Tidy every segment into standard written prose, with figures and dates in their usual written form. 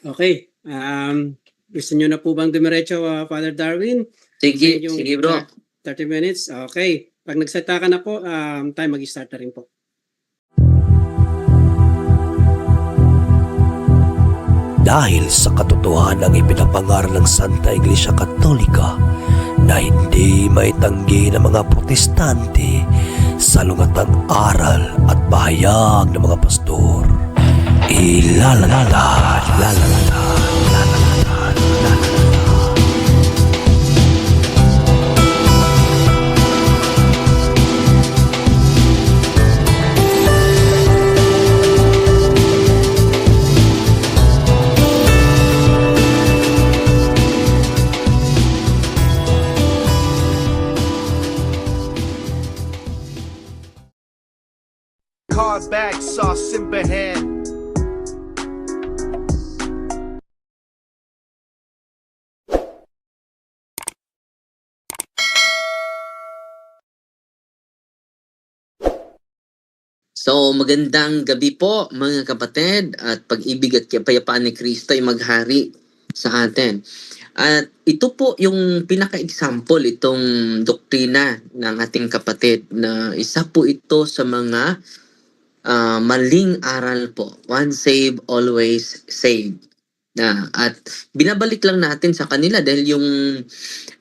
Okay. Gusto niyo na po bang dumiretso, Father Darwin? Sige, Yung sige bro. 30 minutes? Okay. Pag nagseta ka na po, tayo mag-start na rin po. Dahil sa katotohanan ng ipinapangaral ng Santa Iglesia Katolika na hindi maitanggi ng mga protestante sa lungatang aral at bahayag ng mga pastor. Car back, saw Simbahan. So, magandang gabi po mga kapatid at pag-ibig at kapayapaan ni Kristo ay maghari sa atin. At ito po yung pinaka-example, itong doktrina ng ating kapatid na isa po ito sa mga maling aral po. Once saved, always saved. At binabalik lang natin sa kanila dahil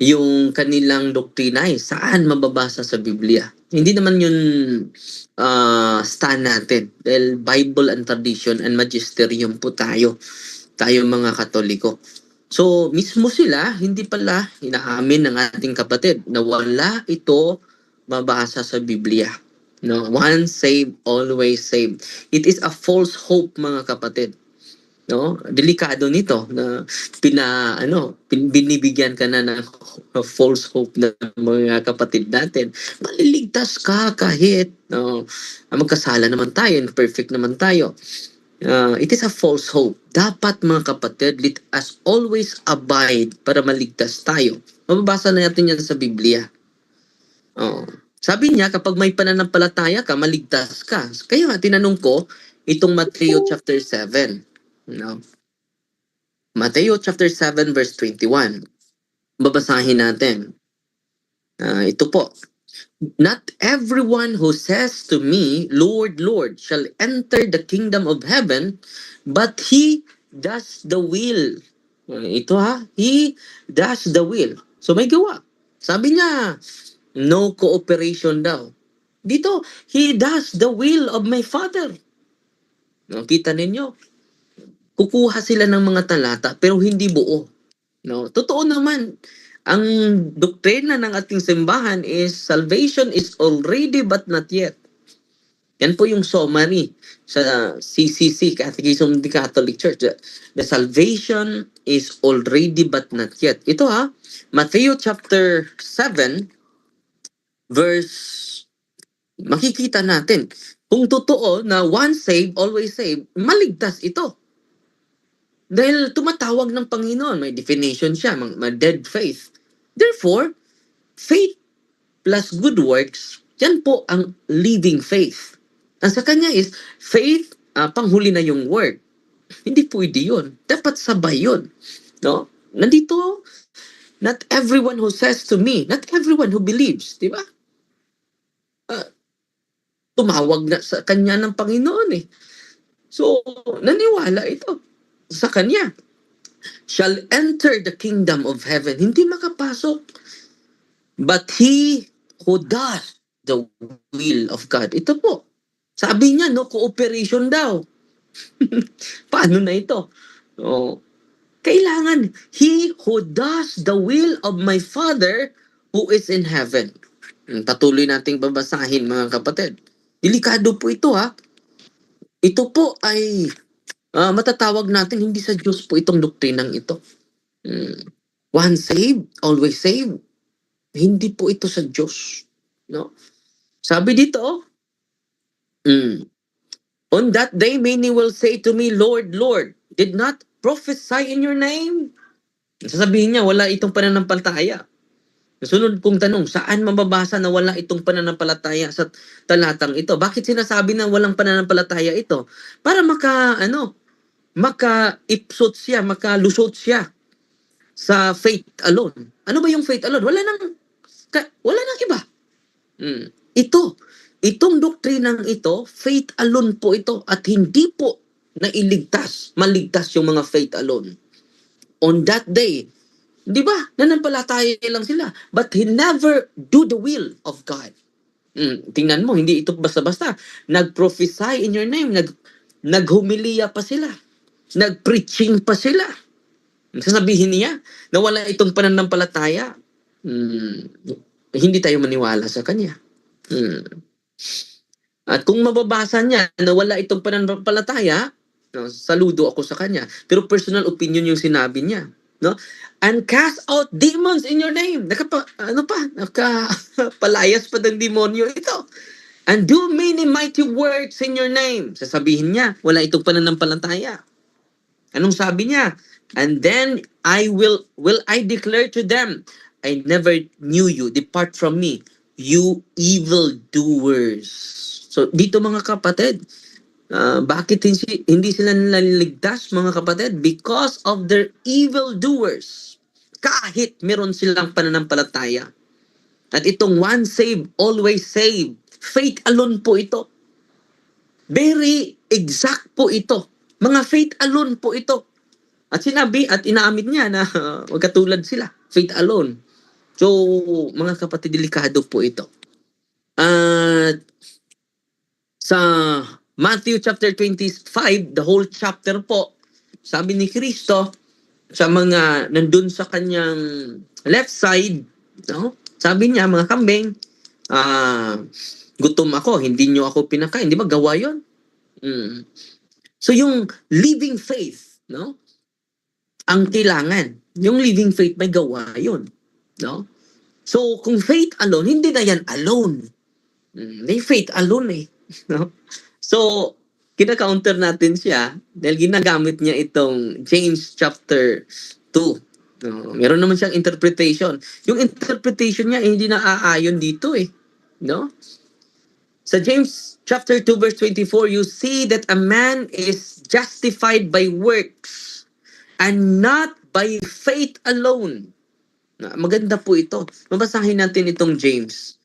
yung kanilang doktrina ay saan mababasa sa Biblia. Hindi naman yun stand natin dahil Bible and tradition and magisterium po tayo mga Katoliko. So mismo sila hindi pala inaamin ng ating kapatid na wala ito mabasa sa Biblia. No, once saved, always saved. It is a false hope mga kapatid. No, delikado nito na binibigyan ka na ng false hope ng mga kapatid natin. Maliligtas ka kahit magkasala naman tayo, perfect naman tayo. It is a false hope. Dapat mga kapatid, let us always abide para maligtas tayo. Mababasa na natin yan sa Biblia. Sabi niya, kapag may pananampalataya ka, maligtas ka. Kaya tinanong ko, itong Matthew chapter 7. No? Matthew chapter 7 verse 21. Babasahin natin. Ito po. Not everyone who says to me, Lord, Lord, shall enter the kingdom of heaven, but he does the will. He does the will. So may gawa. Sabi niya, no cooperation daw. Dito, he does the will of my Father. Kita ninyo? Kukuha sila ng mga talata pero hindi buo. No, totoo naman. Ang doktrina ng ating simbahan is salvation is already but not yet. Yan po yung summary sa CCC, Catechism of the Catholic Church. The salvation is already but not yet. Ito Matthew chapter 7 verse, makikita natin kung totoo na once saved, always saved, maligtas ito. Dahil tumatawag ng Panginoon, may definition siya, may dead faith. Therefore, faith plus good works, yan po ang living faith. Ang sa kanya is, faith, panghuli na yung word. Hindi pwede yun. Dapat sabay yun. No? Nandito, not everyone who says to me, not everyone who believes, di ba? Tumawag na sa kanya ng Panginoon eh. So, naniwala ito sa kanya. Shall enter the kingdom of heaven. Hindi makapasok. But he who does the will of God. Ito po. Sabi niya, no, cooperation daw. Paano na ito? Kailangan, he who does the will of my Father who is in heaven. Patuloy nating babasahin mga kapatid. Delikado po ito Ito po ay matatawag natin hindi sa Diyos po itong doktrinang ito. Once saved, always saved. Hindi po ito sa Diyos. No? Sabi dito, on that day many will say to me, Lord, Lord, did not prophesy in your name? Sasabihin niya, wala itong pananampalataya. Sunod kong tanong, saan mababasa na wala itong pananampalataya sa talatang ito? Bakit sinasabi na walang pananampalataya ito? Para makaipsot siya, makalusot siya sa faith alone. Ano ba yung faith alone? Wala nang iba. Itong doktrinang ito, faith alone po ito at hindi po maligtas yung mga faith alone. On that day, di ba, nanampalataya lang sila, but he never do the will of God. Tingnan mo, hindi ito basta-basta. Nag-prophesy in your name, naghumiliya pa sila, nag-preaching pa sila. Sasabihin niya na wala itong pananampalataya, hindi tayo maniwala sa kanya. At kung mababasa niya na wala itong pananampalataya, no, saludo ako sa kanya. Pero personal opinion yung sinabi niya. No? And cast out demons in your name. Nakapalayas pa ng demonyo ito. And do many mighty works in your name. Sasabihin niya, wala itong pananampalataya. Anong sabi niya? And then will I declare to them, I never knew you. Depart from me, you evildoers. So dito mga kapatid, bakit hindi sila naliligtas mga kapatid? Because of their evildoers. Kahit meron silang pananampalataya. At itong once saved, always saved. Faith alone po ito. Very exact po ito. Mga faith alone po ito. At sinabi at inaamin niya na magkatulad sila. Faith alone. So, mga kapatid, delikado po ito. At sa Matthew chapter 25, the whole chapter po, sabi ni Kristo sa mga nandun sa kanyang left side, no? Sabi niya, mga kambing, gutom ako, hindi nyo ako pinakain. Di ba gawa yun? So yung living faith, no? Ang kailangan. Yung living faith, may gawa yun. No? So kung faith alone, hindi na yan alone. May faith alone eh. No? So, kina-counter natin siya dahil ginagamit niya itong James chapter 2. No? Meron naman siyang interpretation. Yung interpretation niya hindi naaayon dito eh. No? Sa James chapter 2 verse 24, you see that a man is justified by works and not by faith alone. Maganda po ito. Mabasahin natin itong James.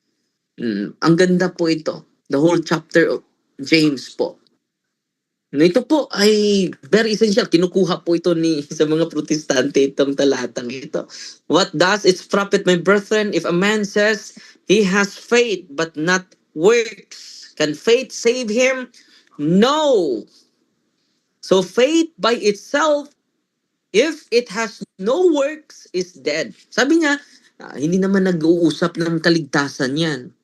Ang ganda po ito. The whole chapter of James po. Ito po ay very essential. Kinukuha po ito sa mga protestante itong talatang ito. What does it profit, my brethren, if a man says he has faith but not works? Can faith save him? No. So faith by itself, if it has no works, is dead. Sabi niya, hindi naman nag-uusap ng kaligtasan yan.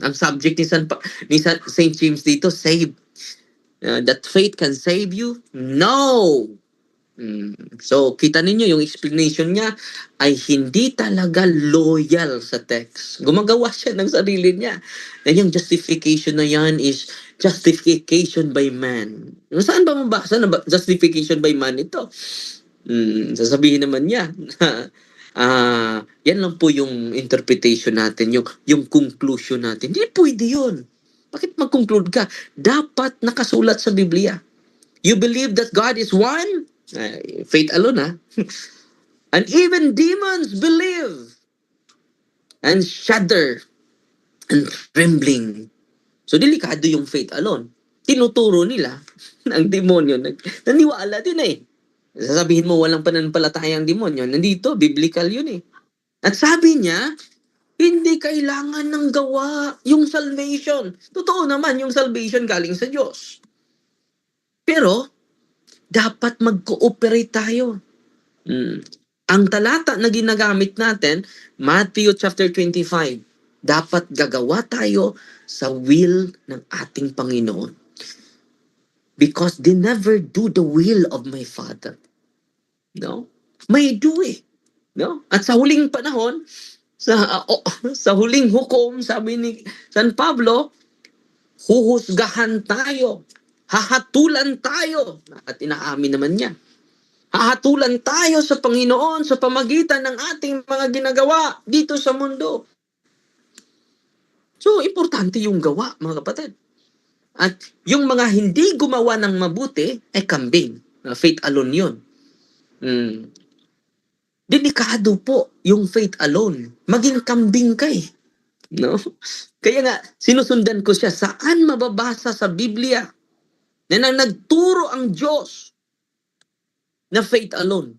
Ang subject ni St. James dito, save. That faith can save you? No! So, kita ninyo, yung explanation niya ay hindi talaga loyal sa text. Gumagawa siya ng sarili niya. And yung justification na yan is justification by man. Saan ba mabasa na justification by man ito? Sasabihin naman niya, yan lang po yung interpretation natin, yung conclusion natin. Hindi pwede yun. Bakit mag-conclude ka? Dapat nakasulat sa Biblia. You believe that God is one? Faith alone, ha? And even demons believe and shudder and trembling. So, delikado yung faith alone. Tinuturo nila ang demonyo. Naniwala din eh. Sasabihin mo walang pananampalataya ang demonyo. Nandito, biblical yun eh. At sabi niya, hindi kailangan ng gawa yung salvation. Totoo naman yung salvation galing sa Diyos. Pero, dapat mag-cooperate tayo. Ang talata na ginagamit natin, Matthew chapter 25, dapat gagawa tayo sa will ng ating Panginoon. Because they never do the will of my Father. No? May do eh. No? At sa huling panahon, sa huling hukom, sabi ni San Pablo, huhusgahan tayo. Hahatulan tayo. At inaamin naman niya. Hahatulan tayo sa Panginoon sa pamagitan ng ating mga ginagawa dito sa mundo. So, importante yung gawa, mga kapatid. At yung mga hindi gumawa ng mabuti ay kambing. Faith alone yun. Mm. Delikado po yung faith alone. Maging kambing ka eh. No? Kaya nga, sinusundan ko siya. Saan mababasa sa Biblia na nagturo ang Diyos na faith alone?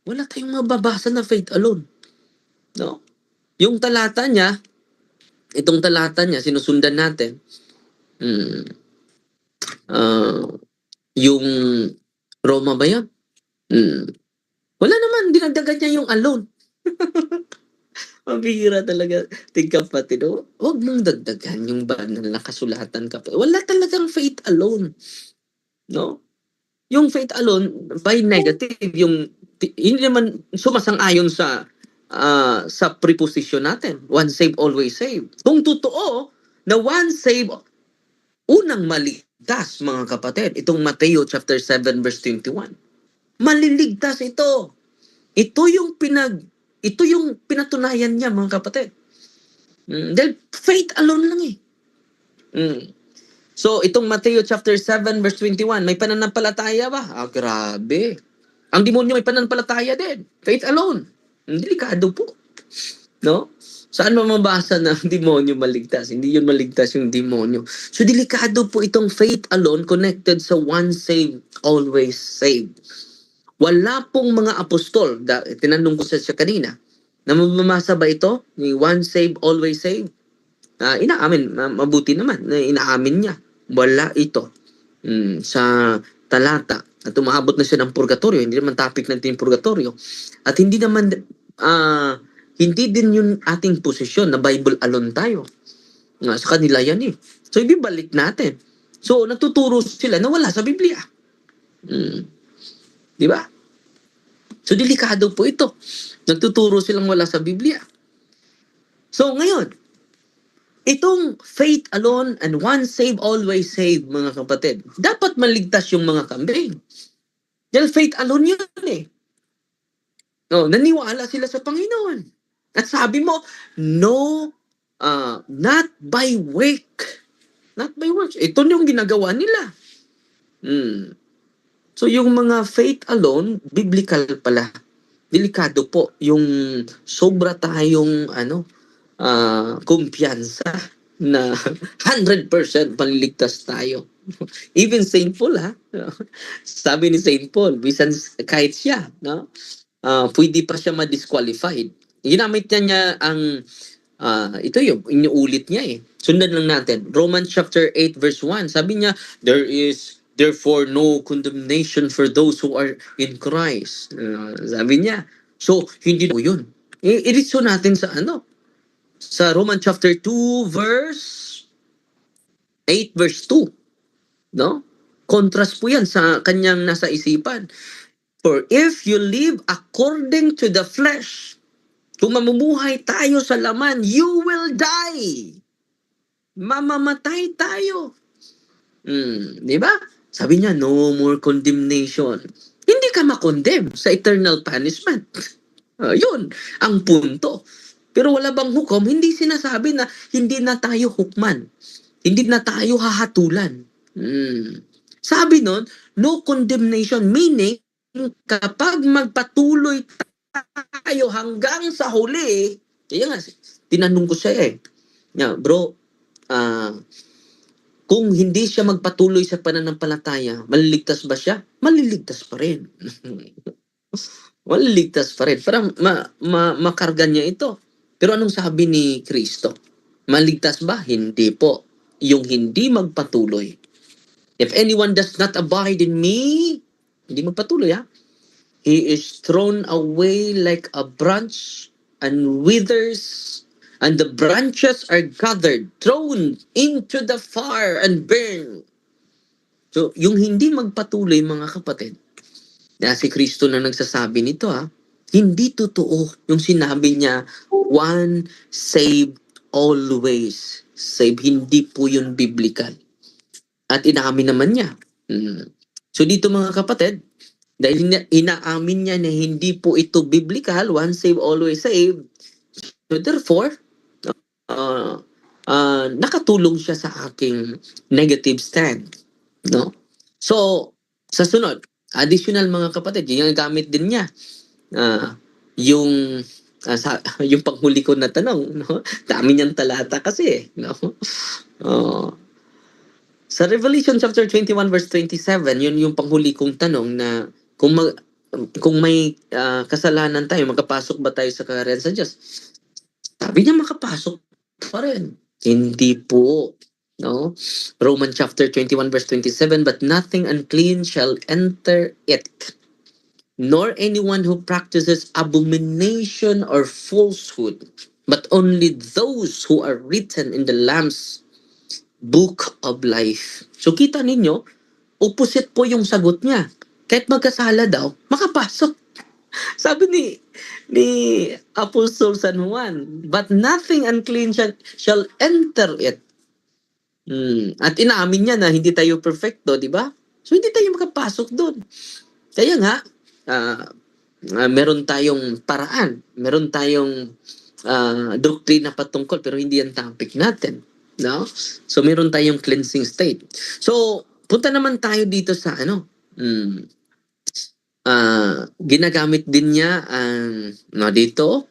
Wala tayong mababasa na faith alone. No? Yung talata niya, itong talata niya, sinusundan natin. Yung Roma ba yan? Wala naman, dinagdagan niya yung alone. Mabihira talaga. Kapatid, huwag mong dagdagan yung banal na kasulatan kapatid. Wala talagang faith alone. No? Yung faith alone, by negative, yung hindi naman sumasang-ayon sa preposition natin. One save, always save. Kung totoo na one save, unang maligtas, mga kapatid, itong Mateo chapter 7 verse 21. Maliligtas ito. Ito yung pinatunayan niya, mga kapatid. Dahil faith alone lang eh. So, itong Mateo chapter 7 verse 21, may pananampalataya ba? Grabe. Ang demonyo may pananampalataya din. Faith alone. Delikado po. No? Saan mababasa na demonyo maligtas? Hindi yun maligtas yung demonyo. So, delikado po itong faith alone connected sa one save, always save. Wala pong mga apostol, tinanong ko siya kanina, na mababasa ba ito? One save, always save? Inaamin, mabuti naman, inaamin niya. Wala ito sa talata. At umabot na siya ng purgatorio. Hindi naman topic natin yung purgatorio. At hindi naman, hindi din yung ating posisyon na Bible alone tayo. Sa kanila yan eh. So, ibibalik natin. So, natuturo sila na wala sa Biblia. Di ba? So, delikado po ito. Nagtuturo silang wala sa Biblia. So, ngayon, itong faith alone and one save, always save, mga kapatid, dapat maligtas yung mga kambing. Dahil faith alone yun eh. No, naniwala sila sa Panginoon. At sabi mo, no, not by work. Not by works. Ito yung ginagawa nila. So, yung mga faith alone, biblical pala. Delikado po. Yung sobra tayong, kumpiyansa na 100% panliligtas tayo. Even Saint Paul, ha? Sabi ni Saint Paul, bisan kahit siya, no? Pwede pa siya ma-disqualified. Ginamit niya ang, ito yung inuulit niya eh. Sundan lang natin. Romans chapter 8 verse 1. Sabi niya, there is therefore no condemnation for those who are in Christ. Sabi niya. So, hindi po yun. I-read natin sa sa Romans chapter 2 verse 8 verse 2. No? Contrast po yan sa kanyang nasa isipan. For if you live according to the flesh, kung mamumuhay tayo sa laman, you will die. Mamamatay tayo. Di ba? Sabi niya, no more condemnation. Hindi ka makondemn sa eternal punishment. Yun, ang punto. Pero wala bang hukom? Hindi sinasabi na hindi na tayo hukman. Hindi na tayo hahatulan. Sabi nun, no condemnation. Meaning, kapag magpatuloy tayo hanggang sa huli, kaya nga, tinanong ko siya bro, kung hindi siya magpatuloy sa pananampalataya, maliligtas ba siya? Maliligtas pa rin. Maliligtas pa rin. Para makarga niya ito. Pero anong sabi ni Kristo? Maligtas ba? Hindi po. Yung hindi magpatuloy. If anyone does not abide in me, hindi magpatuloy he is thrown away like a branch and withers, and the branches are gathered, thrown into the fire and burned. So, yung hindi magpatuloy, mga kapatid, na si Kristo na nagsasabi nito, hindi totoo yung sinabi niya, one save, always save. Hindi po yun biblical. At inaamin naman niya. So, dito mga kapatid, dahil inaamin niya na hindi po ito biblical, one save, always save, so therefore, nakatulong siya sa aking negative stand. No? So, sa sunod, Additional mga kapatid, ginagamit din niya yung yung panghuli ko na tanong, no? Dami niyang talata kasi, no? Oh. Sa Revelation chapter 21 verse 27, yun yung panghuli kong tanong na kung kung may kasalanan tayo, magkapasok ba tayo sa kaharian sa Diyos? Sabi niya makapasok pa rin. Hindi po. No? Romans chapter 21 verse 27, but nothing unclean shall enter it, nor anyone who practices abomination or falsehood, but only those who are written in the Lamb's book of life. So kita ninyo, opposite po yung sagot niya. Kahit magkasala daw, makapasok. Sabi ni Apostle San Juan, but nothing unclean shall enter it. At inaamin niya na hindi tayo perfecto, di ba? So hindi tayo makapasok doon. Kaya nga, meron tayong paraan, meron tayong doktrina patungkol, pero hindi yan topic natin. No? So meron tayong cleansing state. So punta naman tayo dito sa ginagamit din niya dito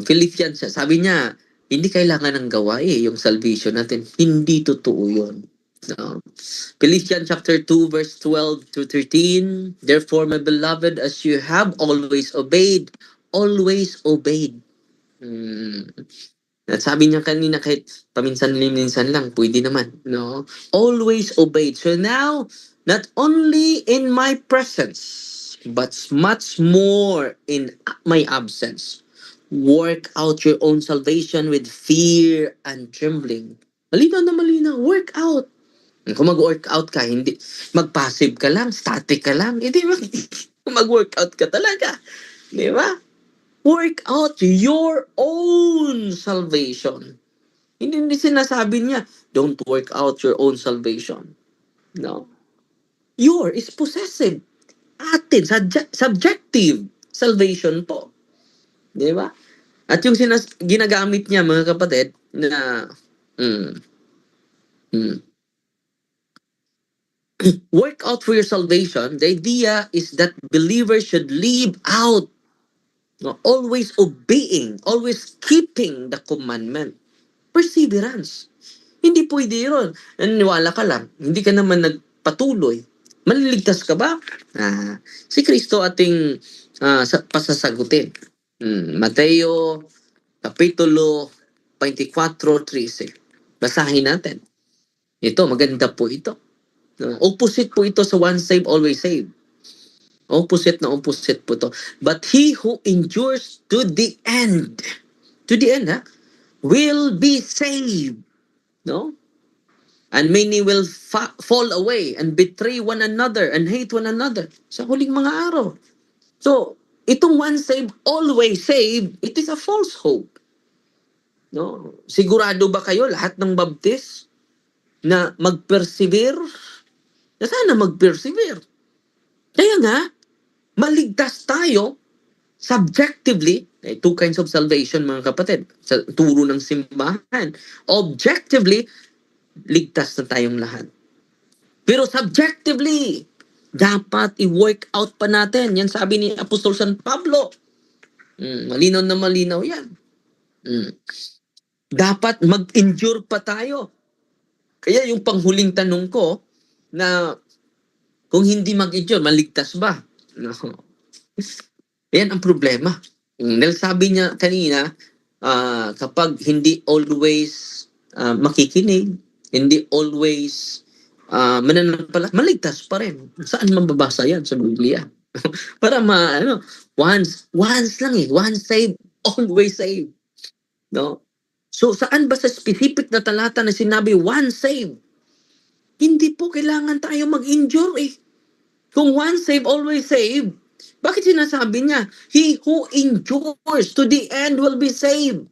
Philippians, sabi niya hindi kailangan ng gawain yung salvation natin. Hindi totoo yun. No? Philippians chapter 2 verse 12 to 13, therefore my beloved, as you have always obeyed. At sabi niya kanina, kahit paminsan-minsan lang, pwede naman. No? Always obeyed. So now, not only in my presence, but much more in my absence, work out your own salvation with fear and trembling. Malinaw na malinaw. Work out. Kung mag-workout ka, hindi mag-passive ka lang, static ka lang, hindi mag-workout ka talaga. Di ba? Work out your own salvation. Hindi sinasabi niya, don't work out your own salvation. No. Your is possessive. Atin, subjective salvation po. Di ba? At yung ginagamit niya, mga kapatid, na work out for your salvation, the idea is that believers should live out, always obeying, always keeping the commandment. Perseverance. Hindi pwede yun. Naniwala ka lang, hindi ka naman nagpatuloy. Maliligtas ka ba? Si Kristo ating pasasagutin. Mateo Kapitulo 24:13. Basahin natin. Ito, maganda po ito. Opposite po ito sa once saved, always saved. Opposite na opposite po ito. But he who endures to the end, will be saved. No? And many will fall away and betray one another and hate one another sa huling mga araw. So, itong once saved, always saved, it is a false hope. No? Sigurado ba kayo lahat ng baptist na mag-persevere? Na sana mag-persevere. Kaya nga, maligtas tayo subjectively. Two kinds of salvation, mga kapatid. Sa turo ng simbahan. Objectively, ligtas na tayong lahat. Pero subjectively, dapat i-work out pa natin. Yan sabi ni Apostol San Pablo. Malinaw na malinaw yan. Dapat mag-endure pa tayo. Kaya yung panghuling tanong ko, na kung hindi mag-endure, maligtas ba? No. Yan ang problema. Dahil sabi niya kanina, kapag hindi always makikinig, hindi always mananampalataya, maligtas pa rin. Saan mababasa yan sa Biblia? Para once lang once saved, always saved. No? So saan ba sa specific na talata na sinabi once saved? Hindi po kailangan tayo mag-endure Kung once saved, always saved, bakit sinasabi niya, he who endures to the end will be saved?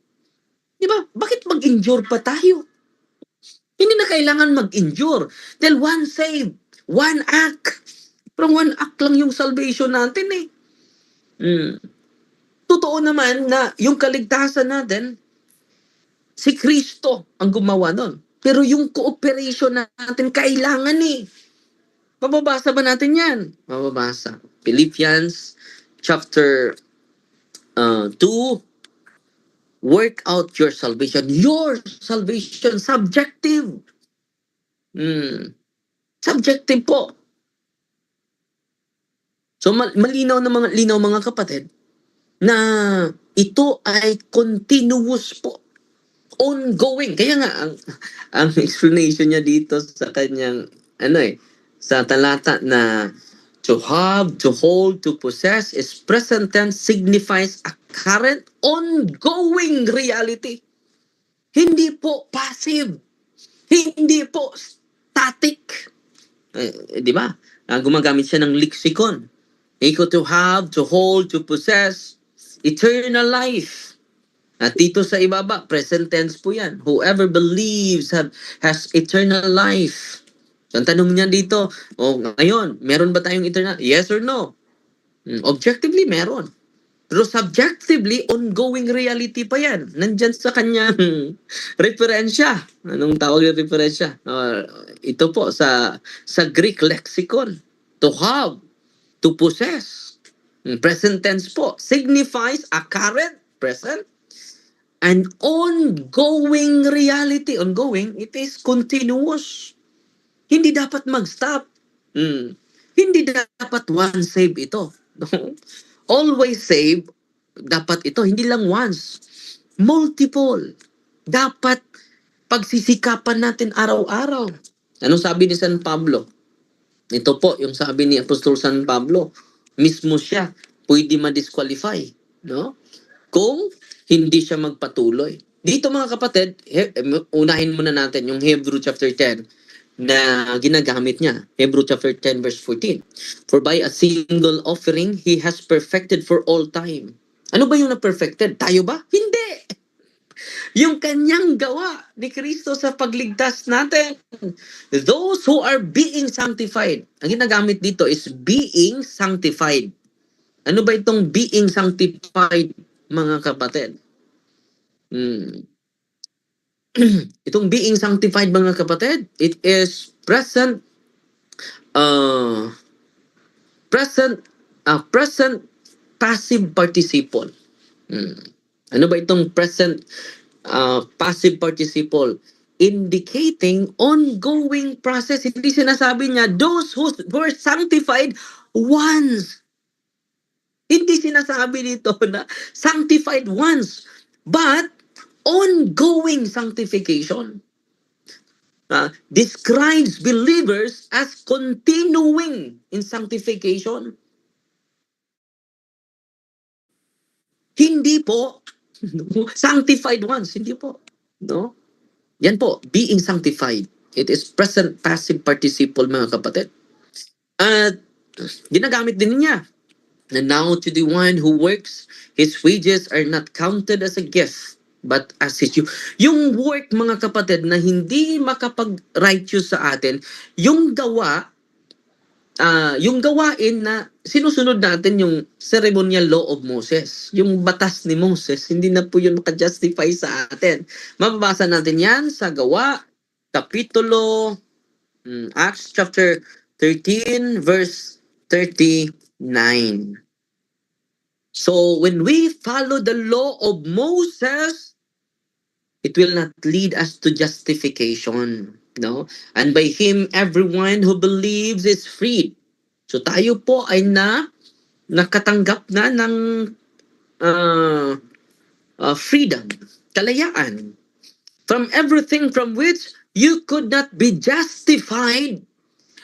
Di ba? Bakit mag-endure pa tayo? Hindi na kailangan mag-endure. Dahil one saved, one act. Pero one act lang yung salvation natin Totoo naman na yung kaligtasan natin, si Kristo ang gumawa nun. Pero yung cooperation natin, kailangan Mababasa ba natin yan? Mababasa. Philippians chapter 2, work out your salvation. Your salvation, subjective. Subjective po. So malinaw na mga kapatid na ito ay continuous po. Ongoing. Kaya nga ang explanation niya dito sa kanyang sa talata na to have, to hold, to possess is present tense, signifies a current ongoing reality. Hindi po passive. Hindi po static. Di ba? Gumagamit siya ng lexicon. Iko to have, to hold, to possess, eternal life. At dito sa ibaba, present tense po yan. Whoever believes has eternal life. So, ang tanong niya dito, ngayon, meron ba tayong eternal? Yes or no? Objectively, meron. Pero subjectively, ongoing reality pa yan. Nandyan sa kanyang referensya. Anong tawag ng referensya? Ito po, sa Greek lexicon. To have, to possess. Present tense po. Signifies a current, present, and ongoing reality. Ongoing, it is continuous. Hindi dapat mag-stop. Hindi dapat one save ito. Always save, dapat ito. Hindi lang once. Multiple. Dapat pagsisikapan natin araw-araw. Anong sabi ni San Pablo? Ito po yung sabi ni Apostol San Pablo. Mismo siya pwede ma-disqualify. No? Kung hindi siya magpatuloy. Dito mga kapatid, unahin muna natin yung Hebrew chapter 10 na ginagamit niya. Hebrew chapter 10 verse 14. For by a single offering, He has perfected for all time. Ano ba yung na-perfected? Tayo ba? Hindi! Yung kanyang gawa ni Kristo sa pagligtas natin. Those who are being sanctified. Ang ginagamit dito is being sanctified. Ano ba itong being sanctified, mga kapatid? Itong being sanctified, mga kapatid, it is present passive participle. Ano ba itong present passive participle? Indicating ongoing process. Hindi sinasabi niya, those who were sanctified once. Hindi sinasabi dito na sanctified once, but ongoing sanctification. Describes believers as continuing in sanctification. Hindi po sanctified once, hindi po. No? Yan po, being sanctified. It is present passive participle, mga kapatid. At ginagamit din niya na now to the one who works, his wages are not counted as a gift, but as his due. Yung work, mga kapatid, na hindi makapag-righteous sa atin, yung gawa, yung gawain na sinusunod natin yung ceremonial law of Moses, yung batas ni Moses, hindi na po yun makajustify sa atin. Mababasa natin yan sa Gawa, Kapitulo, Acts chapter 13, verse 39. So, when we follow the law of Moses, it will not lead us to justification. No? And by him, everyone who believes is freed. So tayo po ay nakatanggap na ng freedom, kalayaan, from everything from which you could not be justified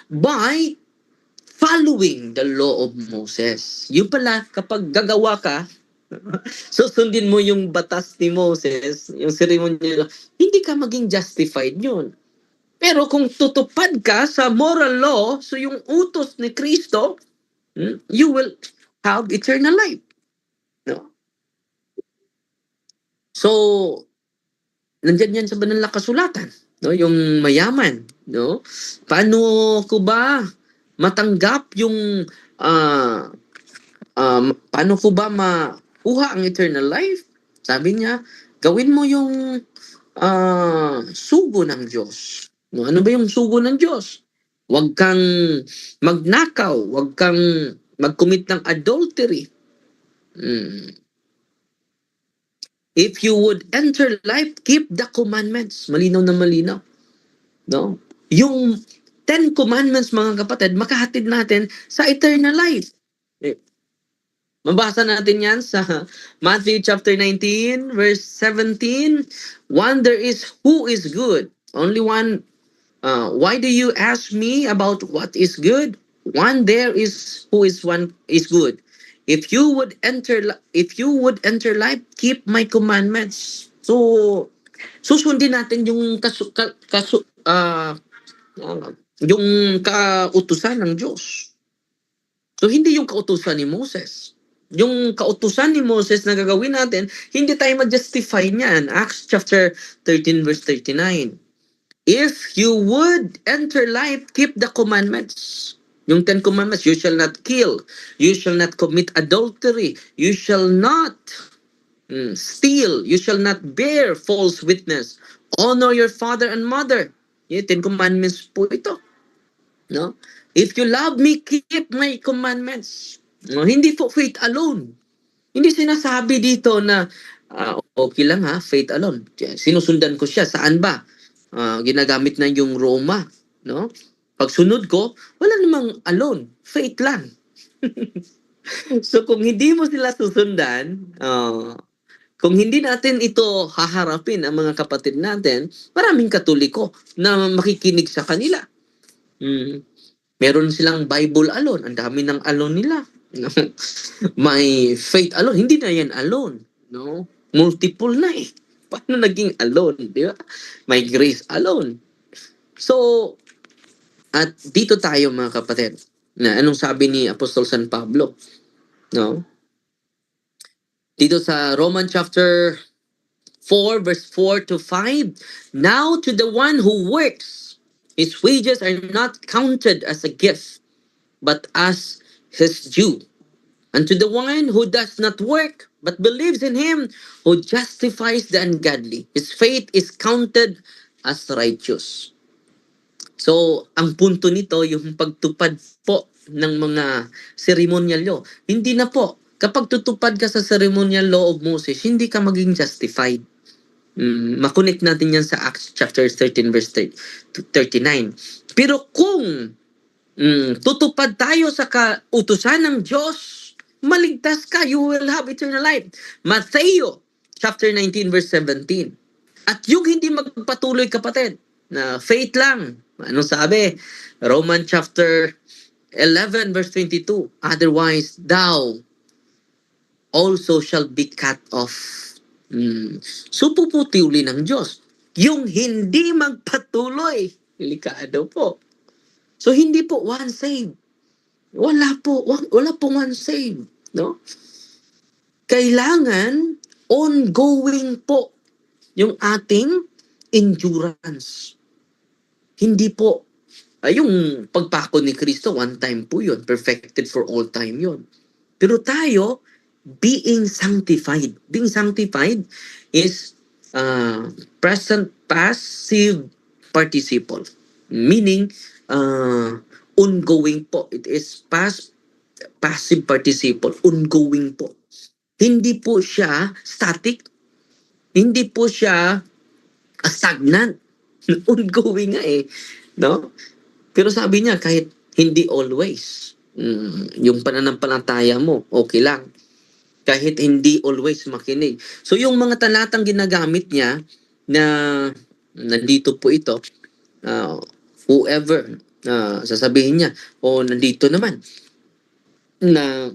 by following the law of Moses. Yung pala, kapag gagawa ka, susundin mo yung batas ni Moses, yung ceremonial, hindi ka maging justified yun. Pero kung tutupad ka sa moral law, so yung utos ni Kristo, you will have eternal life. No? So, nandyan yan sa banal na kasulatan, no? Yung mayaman, no? Paano ko ba matanggap yung paano ko ba makuha ang eternal life? Sabi niya, gawin mo yung sugo ng Diyos. No, ano ba yung sugo ng Diyos? Huwag kang magnakaw, huwag kang mag-commit ng adultery. Mm. If you would enter life, keep the commandments. Malinaw na malinaw. No? Yung 10 commandments, mga kapatid, makahatid natin sa eternal life. Eh, mabasa natin yan sa Matthew chapter 19, verse 17. One there is who is good. Only one. Why do you ask me about what is good? One there is who is one is good. If you would enter life, keep my commandments. So susundin natin yung yung kautusan ng Diyos. So hindi yung kautusan ni Moses. Yung kautusan ni Moses na gagawin natin, hindi tayo ma-justify niyan. Acts chapter 13 verse 39. If you would enter life, keep the commandments. Yung 10 commandments, you shall not kill, you shall not commit adultery, you shall not steal, you shall not bear false witness, honor your father and mother. Yung 10 commandments po ito. No? If you love me, keep my commandments. No? Hindi po faith alone. Hindi sinasabi dito na okay lang ha, faith alone. Sinusundan ko siya. Saan ba? Ginagamit na yung Roma. No? Pagsunod ko, wala namang alone. Faith lang. So kung hindi mo sila susundan, kung hindi natin ito haharapin ang mga kapatid natin, maraming Katoliko na makikinig sa kanila. Meron silang Bible alone. Ang dami ng alone nila. No? May faith alone. Hindi na yan alone. No? Multiple na eh. Paano naging alone? Di ba? May grace alone. So, at dito tayo mga kapatid. Na anong sabi ni Apostol San Pablo? No? Dito sa Roman chapter 4 verse 4 to 5. Now to the one who works, his wages are not counted as a gift, but as his due. And to the one who does not work, but believes in him who justifies the ungodly, his faith is counted as righteous. So, ang punto nito, yung pagtupad po ng mga ceremonial law. Hindi na po. Kapag tutupad ka sa ceremonial law of Moses, hindi ka maging justified. Makonect natin yan sa Acts chapter 13 verse 39. Pero kung tutupad tayo sa kautusan ng Diyos, maligtas ka, you will have eternal life. Matthew chapter 19 verse 17. At yung hindi magpatuloy kapatid, na faith lang. Anong sabi? Roman chapter 11 verse 22. Otherwise, thou also shall be cut off. So puputiuli ng Diyos. Yung hindi magpatuloy, delikado po. So hindi po one saved. Wala po one saved, no? Kailangan ongoing po yung ating endurance. Hindi po yung pagpako ni Kristo, one time po yun. Perfected for all time yun. Pero tayo, being sanctified. Being sanctified is present passive participle. Meaning, ongoing po. It is passive participle. Ongoing po. Hindi po siya static. Hindi po siya stagnant. Ongoing nga eh. No? Pero sabi niya, kahit hindi always, yung pananampalataya mo, okay lang. Kahit hindi always makinig. So yung mga talatang ginagamit niya na nandito po ito, whoever, sasabihin niya, nandito naman, na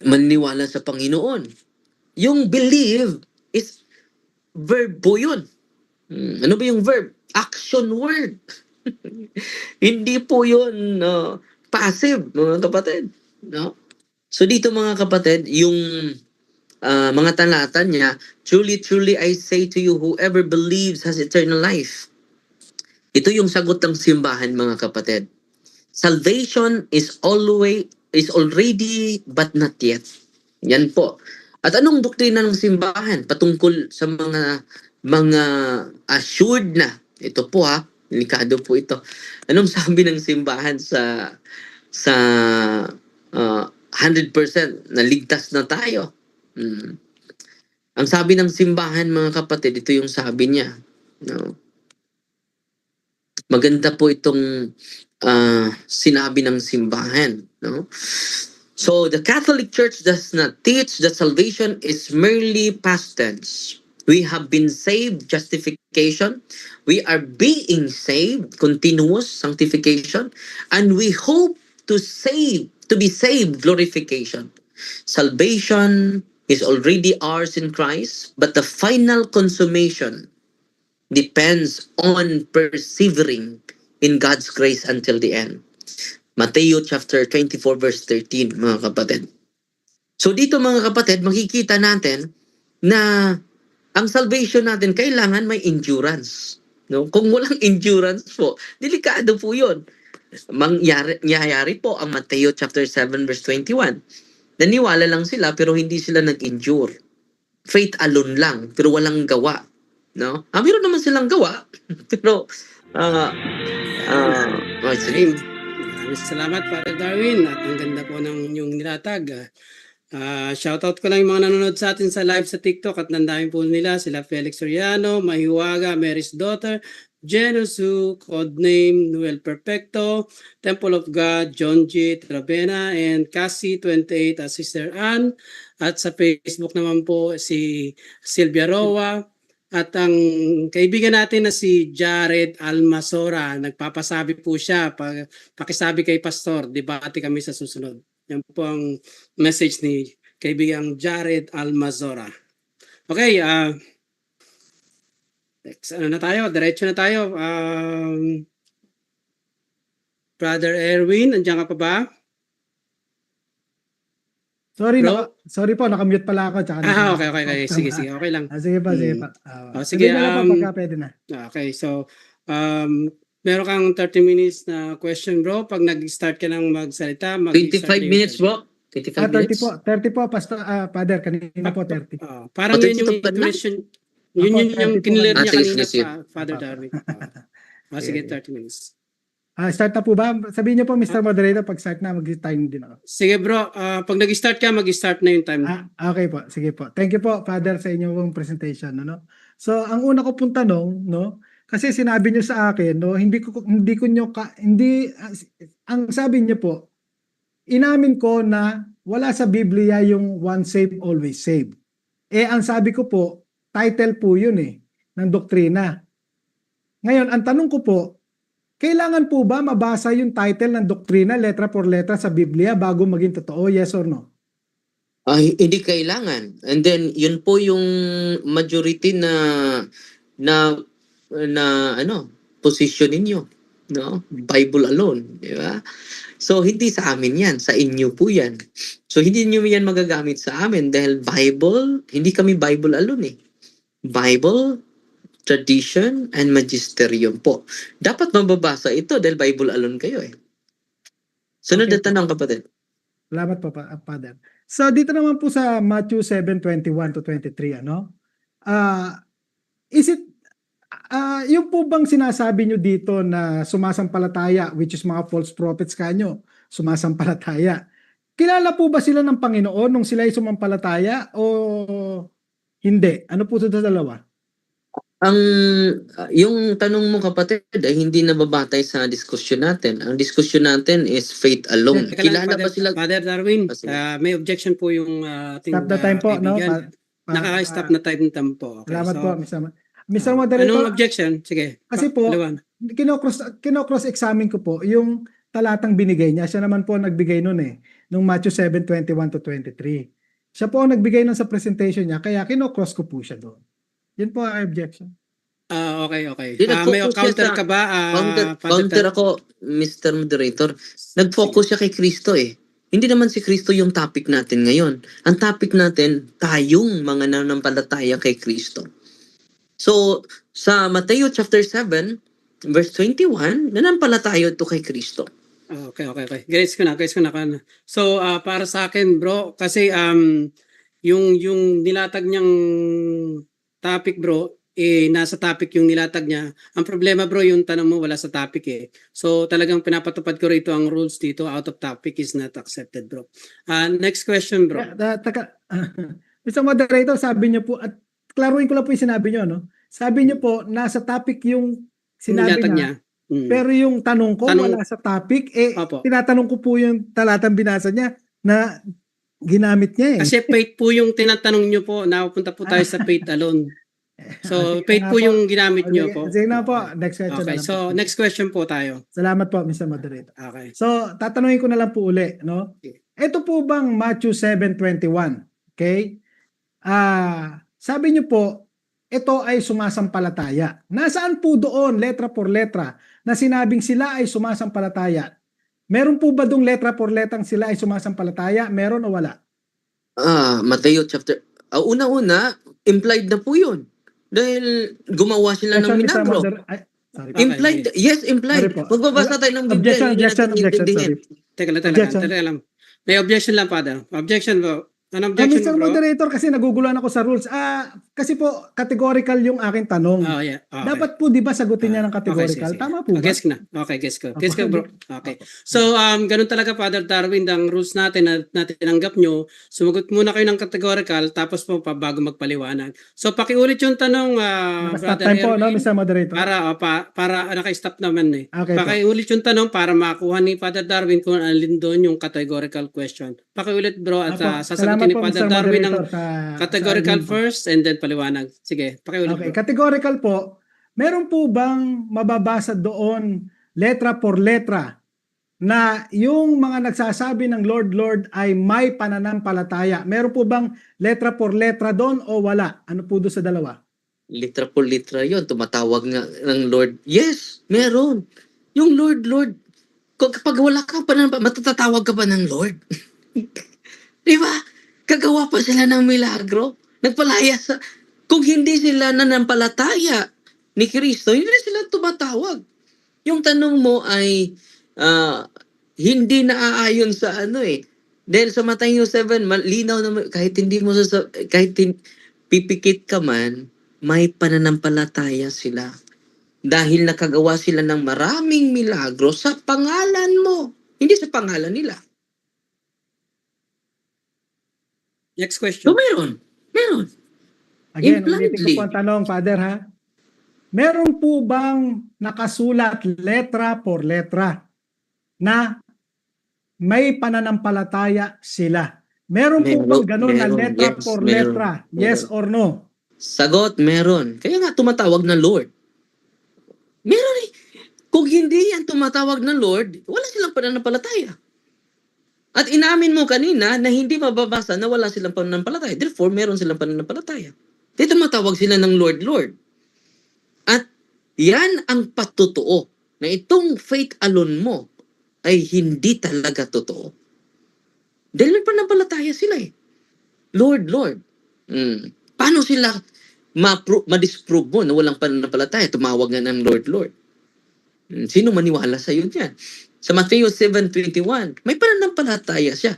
maniniwala sa Panginoon. Yung believe is verb po yun. Ano ba yung verb? Action word. Hindi po yun passive, mga kapatid. No? So dito mga kapatid, yung mga talata niya, truly, truly I say to you, whoever believes has eternal life. Ito yung sagot ng simbahan mga kapatid. Salvation is already but not yet. Yan po. At anong doktrina ng simbahan patungkol sa mga assured na? Ito po Delikado po ito. Anong sabi ng simbahan sa 100% na ligtas na tayo? Ang sabi ng simbahan, mga kapatid, ito yung sabi niya. No? Maganda po itong sinabi ng simbahan. No? So, the Catholic Church does not teach that salvation is merely past tense. We have been saved, justification. We are being saved, continuous sanctification. And we hope to be saved, glorification. Salvation is already ours in Christ, but the final consummation depends on persevering in God's grace until the end. Matthew chapter 24 verse 13, mga kapatid. So dito, mga kapatid, makikita natin na ang salvation natin kailangan may endurance. No? Kung walang endurance po, delikado po 'yon. Mangyayari po ang Matthew chapter 7 verse 21. Naniwala lang sila pero hindi sila nag-endure. Faith alone lang pero walang gawa. No? Meron naman silang gawa pero sige. Maraming salamat, Father Darwin. At ang ganda po ng inyong nilatag. Shoutout ko lang yung mga nanonood sa atin sa live sa TikTok at nandamin po nila. Sila Felix Soriano, Mahiwaga, Mary's Daughter, Genosu, Codename, Noel Perfecto, Temple of God, John G. Trabena, and Cassie28 at Sister Ann. At sa Facebook naman po si Silvia Roa. At ang kaibigan natin na si Jared Almasora, nagpapasabi po siya, pakisabi kay Pastor, debate kami sa susunod. Yan po ang message ni kaibigang Jared Almazora. Okay, ano na tayo? Diretso na tayo. Brother Erwin, andiyan ka pa ba? Sorry, Bro? sorry po, nakamute pala ako. Tsaka Okay. Sige, okay lang. Sige pa. Sige, Sabihin ko lang po pagka pwede na. Okay, so meron kang 30 minutes na question, bro. Pag nag-start ka ng magsalita, 25 minutes, bro. 25 minutes. 30 po, Pastor, Father, kanina po 30. Parang yun yung intuition. Yun yung kinilir niya kanina, sige. Father Darwin. Sige, 30 minutes. Start na po ba? Sabihin niyo po, Mr. Moderator, pag start na, mag-time din ako. Sige, bro. Pag nag-start ka, mag-start na yung time. Okay po, sige po. Thank you po, Father, sa inyong presentation. No? So, ang una ko pong tanong, no? Kasi sinabi niyo sa akin, no, ang sabi niyo po, inamin ko na wala sa Biblia yung one save, always save. Ang sabi ko po, title po yun ng doktrina. Ngayon, ang tanong ko po, kailangan po ba mabasa yung title ng doktrina, letra por letra sa Biblia bago maging totoo? Yes or no? Hindi kailangan. And then, yun po yung majority na position ninyo. No? Bible alone. Di ba? So, hindi sa amin yan. Sa inyo po yan. So, hindi nyo yan magagamit sa amin dahil Bible, hindi kami Bible alone Bible, tradition, and magisterium po. Dapat mababasa ito dahil Bible alone kayo Sunod na tanong, kapatid. Salamat po, Father. So, dito naman po sa Matthew 7:21 to 23, is it, yung po bang sinasabi nyo dito na sumasampalataya, which is mga false prophets kanyo, sumasampalataya, kilala po ba sila ng Panginoon nung sila ay sumampalataya o hindi? Ano po ito sa dalawa? Yung tanong mo, kapatid, ay hindi nababatay sa diskusyon natin. Ang diskusyon natin is faith alone. Kilala ba sila? Father Darwin, may objection po yung ating Stop the time po, no? Naka-stop na time po. Okay, salamat po, Mr. Moderator. Anong objection? Sige. Kasi po, kinocross-examine ko po yung talatang binigay niya. Siya naman po ang nagbigay nun nung Matthew 7:21 to 23. Siya po ang nagbigay nun sa presentation niya, kaya kinocross ko po siya doon. Yun po ang objection. Okay. Nag-focus May siya counter sa- ka ba? Counter ako, Mr. Moderator. Nag-focus siya kay Kristo Hindi naman si Kristo yung topic natin ngayon. Ang topic natin, tayong mga nanampalataya kay Kristo. So, sa Matthew chapter 7, verse 21, nanampalataya ito kay Kristo. Okay. Gets ko na. So, para sa akin, bro, kasi yung nilatag niyang topic, bro, nasa topic yung nilatag niya. Ang problema bro, yung tanong mo wala sa topic eh. So talagang pinapatupad ko rito ang rules dito, out of topic is not accepted bro. Next question bro. Mr. Moderator, sabi niyo po, at klaruin ko lang po yung sinabi niyo, no? Sabi niyo po, nasa topic yung sinabi Nilatag niya, niya. pero yung tanong ko wala sa topic, Opo. tinatanong ko po yung talatang binasa niya na ginamit niya eh. Kasi faith po yung tinatanong niyo po, napupunta po tayo sa faith alone. So, Sige faith nga po yung ginamit niyo po. Sige na po, next question Okay, na lang so po. next question po tayo. Salamat po, Mr. Moderator. Okay. So, tatanungin ko na lang po uli, no? Ito po bang Matthew 7:21? Okay? Sabi niyo po, ito ay sumasampalataya. Nasaan po doon, letra por letra, na sinabing sila ay sumasampalataya? Meron po ba doong letra por letrang sila ay sumasampalataya? Meron o wala? Mateo chapter, una-una, implied na po yun. Dahil gumawa sila ng milagro. Sorry. Okay. Implied, yes, implied. Sorry po. Magbabasa tayo ng Biblia. Objection, sorry. Teka Objection. lang. May objection lang, Father. Objection po. An Mr. objection, bro? Moderator, kasi naguguluhan ako sa rules. Kasi po, categorical yung aking tanong. Oh, yeah. Okay. Dapat po, di ba, sagutin niya ng categorical? Okay, sige. Tama po ba? Guess na. Okay, guess ko. Guess ko, bro. Okay. So, ganun talaga, Father Darwin, ang rules natin na tinanggap nyo, sumagot muna kayo ng categorical, tapos po, bago magpaliwanag. So, pakiulit yung tanong, Stop Brother time po, no, Erwin, Mr. Moderator? para naka-stop naman eh. Okay po. Pakiulit yung tanong para makuha ni Father Darwin kung alin doon yung categorical question. Pakiulit, bro, at Apo, sasagutin ni salamat po, Father Mr. Darwin ng Moderator, sa categorical sa first and then paliwanag. Sige, pakiulit, Okay, bro. categorical po. Meron po bang mababasa doon letra por letra na yung mga nagsasabi ng Lord, Lord ay may pananampalataya? Meron po bang letra por letra doon o wala? Ano po doon sa dalawa? Litra por litra yun. Tumatawag nga ng Lord. Yes, meron. Yung Lord, Lord. Kapag wala ka pa matatatawag ka pa ng Lord. Di ba? Kagawa pa sila ng milagro. Nagpalaya sa... Kung hindi sila nanampalataya ni Kristo, hindi sila tumatawag. Yung tanong mo ay hindi naaayon sa ano eh. Dahil sa Matthew 7, malinaw naman, kahit hindi mo pipikit ka man, may pananampalataya sila. Dahil nakagawa sila ng maraming milagro sa pangalan mo. Hindi sa pangalan nila. Next question. So meron. Again, Impliedly. ulitin ko po ang tanong, Father, ha? Meron po bang nakasulat letra por letra na may pananampalataya sila? Meron po bang ganun na Meron, letra yes, por meron, letra? Yes or no? Sagot, meron. Kaya nga tumatawag na Lord. Meron eh. Kung hindi yan tumatawag na Lord, wala silang pananampalataya. At inamin mo kanina na hindi mababasa na wala silang pananampalataya. Therefore, meron silang pananampalataya. Dito tumatawag sila ng Lord, Lord. At yan ang patutuo na itong faith alone mo ay hindi talaga totoo. Dahil may pananampalataya sila eh. Lord, Lord. Paano sila ma-disprove mo na walang pananampalataya? Tumawag nga ng Lord, Lord. Sino maniwala sa iyo niyan? Sa Matthew 7:21, may pananampalataya siya.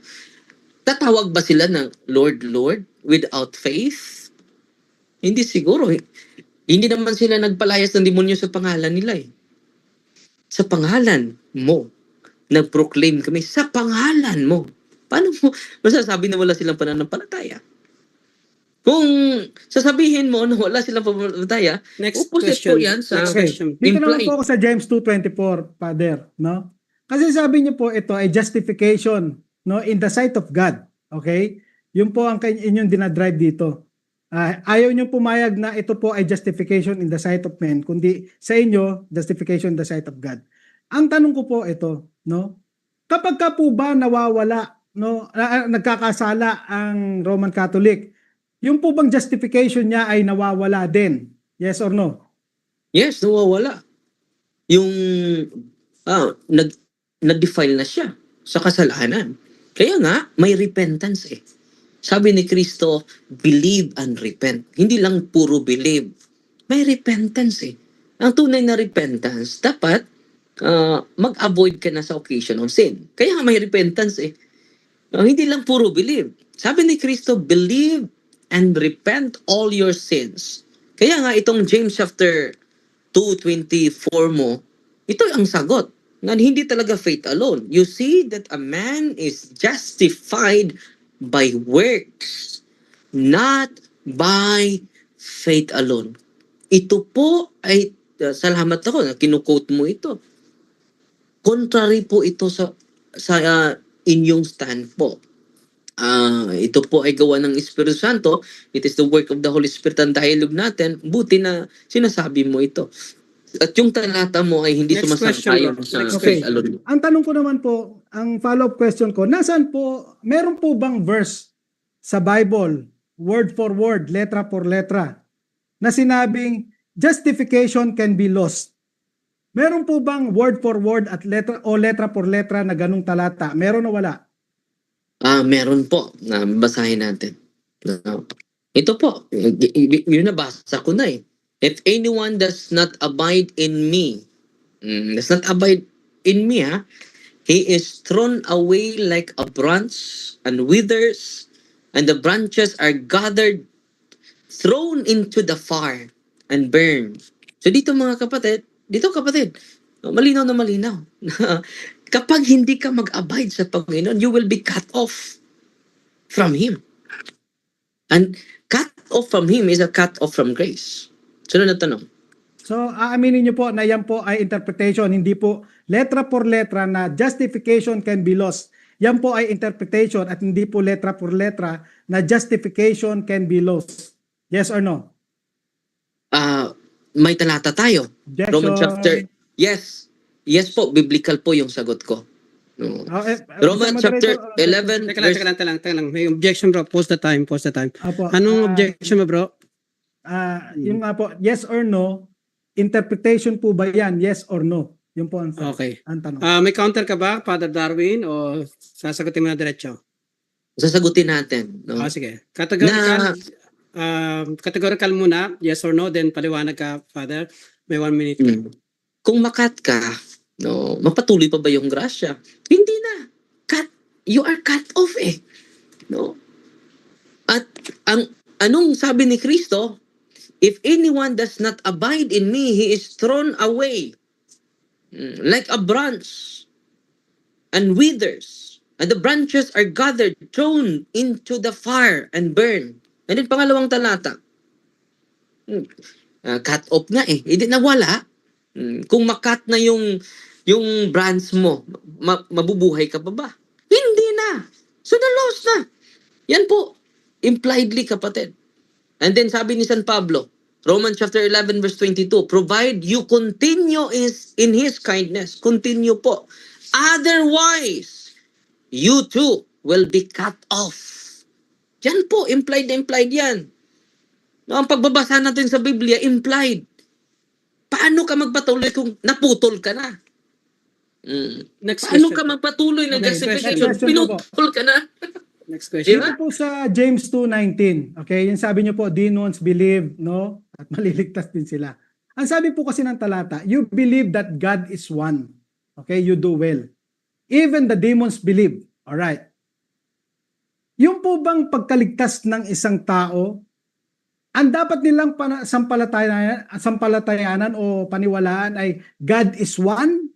Tatawag ba sila ng Lord, Lord without faith? Hindi siguro. Hindi naman sila nagpalayas ng demonyo sa pangalan nila eh. Sa pangalan mo. Nag-proclaim kami sa pangalan mo. Paano mo masasabi na wala silang pananampalataya? Kung sasabihin mo na wala silang pananampalataya, Next opposite question. po yan sa Next question. Dito naman implied. po ako sa James 2:24, Father, no? Kasi sabi niyo po ito ay justification, no, in the sight of God. Okay? Yun po ang inyong dinadrive dito. Ayaw niyo pumayag na ito po ay justification in the sight of men, kundi sa inyo, justification in the sight of God. Ang tanong ko po ito, no? Kapag ka po ba nawawala, no, nagkakasala ang Roman Catholic, yung po bang justification niya ay nawawala din? Yes or no? Yes, nawawala. Yung nag-defile na siya sa kasalanan. Kaya nga, may repentance eh. Sabi ni Kristo, believe and repent. Hindi lang puro believe. May repentance eh. Ang tunay na repentance, dapat mag-avoid ka na sa occasion of sin. Kaya nga may repentance eh. Hindi lang puro believe. Sabi ni Kristo, believe and repent all your sins. Kaya nga itong James chapter 2:24 mo, ito ang sagot. Na hindi talaga faith alone. You see that a man is justified by works, not by faith alone. Ito po ay, salamat ako na kinukote mo ito. Contrary po ito sa inyong stand po. Ito po ay gawa ng Espiritu Santo. It is the work of the Holy Spirit ang dialogue natin. Buti na sinasabi mo ito. At yung talata mo ay hindi Next sumasang-ayon question, bro. sa Next faith question. alone. Ang tanong ko naman po, ang follow-up question ko, nasaan po, meron po bang verse sa Bible, word for word, letra por letra, na sinabing justification can be lost? Meron po bang word for word at letra o letra por letra na ganung talata? Meron o wala? Meron po na basahin natin. No. Ito po, yun nabasa ko na eh. If anyone does not abide in me, he is thrown away like a branch and withers, and the branches are gathered, thrown into the fire and burned. So dito mga kapatid, malinaw na malinaw. Kapag hindi ka mag-abide sa Panginoon, you will be cut off from Him. And cut off from Him is a cut off from grace. Sunod na tanong. So, aaminin niyo po na yan po ay interpretation, hindi po letra por letra na justification can be lost. Yan po ay interpretation at hindi po letra por letra na justification can be lost. Yes or no? May talata tayo. Objection. Roman chapter. Yes. Yes po, biblical po yung sagot ko. No. Roman Mr. chapter Moderator, 11 Teka lang. May objection, bro. Post the time. Apo, Anong objection mo, bro? yung nga po, yes or no, interpretation po ba yan? Yes or no? Yung po ang, Okay. ang tanong. May counter ka ba, Father Darwin? O sasagutin mo na diretso? Sasagutin natin. No? Sige. Categorical muna. Yes or no. Then paliwanag ka, Father. May 1 minute. Kung makat ka, no, mapatuloy pa ba yung grasya? Hindi na. You are cut off eh. No? At anong sabi ni Kristo? If anyone does not abide in me, he is thrown away like a branch and withers. And the branches are gathered, thrown into the fire and burned. And then pangalawang talata. Cut off nga eh. Hindi nawala. Kung makat na yung branch mo, mabubuhay ka pa ba? Hindi na. So na-lost na. Yan po. Impliedly, kapatid. And then sabi ni San Pablo, Romans chapter 11 verse 22, provide you continue in His kindness. Continue po. Otherwise, you too will be cut off. Yan po, implied yan. No, ang pagbabasa natin sa Biblia, implied. Paano ka magpatuloy kung naputol ka na? Next Paano question. ka magpatuloy ng Okay, justification? next question Pinutol ka na. Next question. Diba? Ito po sa James 2:19. Okay, yung sabi niyo po, demons believe, no? At maliligtas din sila. Ang sabi po kasi ng talata, you believe that God is one. Okay, you do well. Even the demons believe. All right. Yung po bang pagkaligtas ng isang tao, ang dapat nilang sampalatayanan o paniwalaan ay God is one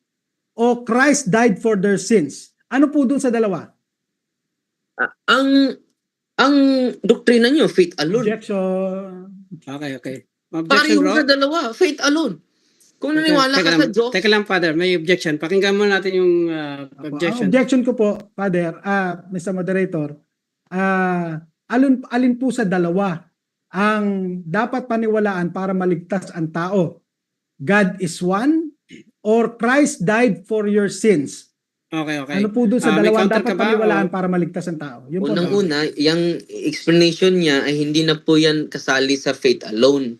o Christ died for their sins. Ano po dun sa dalawa? Ang doktrina nyo, faith alone. Objection. Okay. Pareho Objection, bro. sa dalawa, faith alone. Kung naniwala ka sa Diyos, Teka lang, Father. May objection. Pakinggan muna natin yung Ang objection. objection ko po, Father, Mr. Moderator, alin po sa dalawa ang dapat paniwalaan para maligtas ang tao? God is one or Christ died for your sins? Okay. Ano po doon sa May dalawa ang counter dapat ka ba, paniwalaan o- para maligtas ang tao? Yun po. unang-una, yung explanation niya ay hindi na po yan kasali sa faith alone.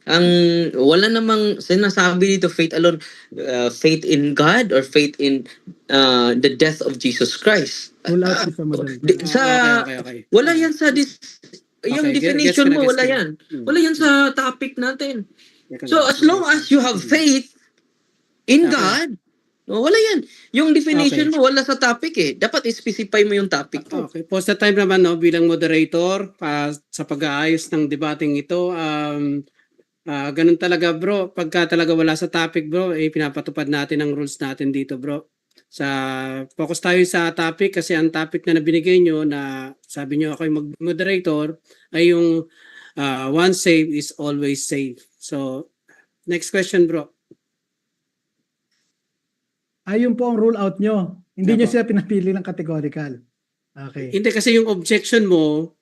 Ang wala namang sinasabi dito faith alone, faith in God or faith in the death of Jesus Christ. Pull out, Mr. Moderator. Okay. Wala yan sa yung Okay, definition gets ko na, mo, wala gets ko na. yan. Wala yan sa topic natin. Teka So lang. as long as you have faith in God, wala yan. Yung definition Okay. mo, wala sa topic eh. Dapat i-specify mo yung topic mo. Okay. Post the time naman, no, bilang moderator sa pag-aayos ng debating ito. Ganun talaga bro, pagka talaga wala sa topic bro, pinapatupad natin ang rules natin dito bro. Focus tayo sa topic kasi ang topic na nabinigay nyo na sabi nyo ako yung mag-moderator ay yung once saved is always saved. So, next question bro. Ayun po ang rule out nyo. Hindi nyo Apo. sila pinapili ng categorical. Okay. Hindi kasi yung objection mo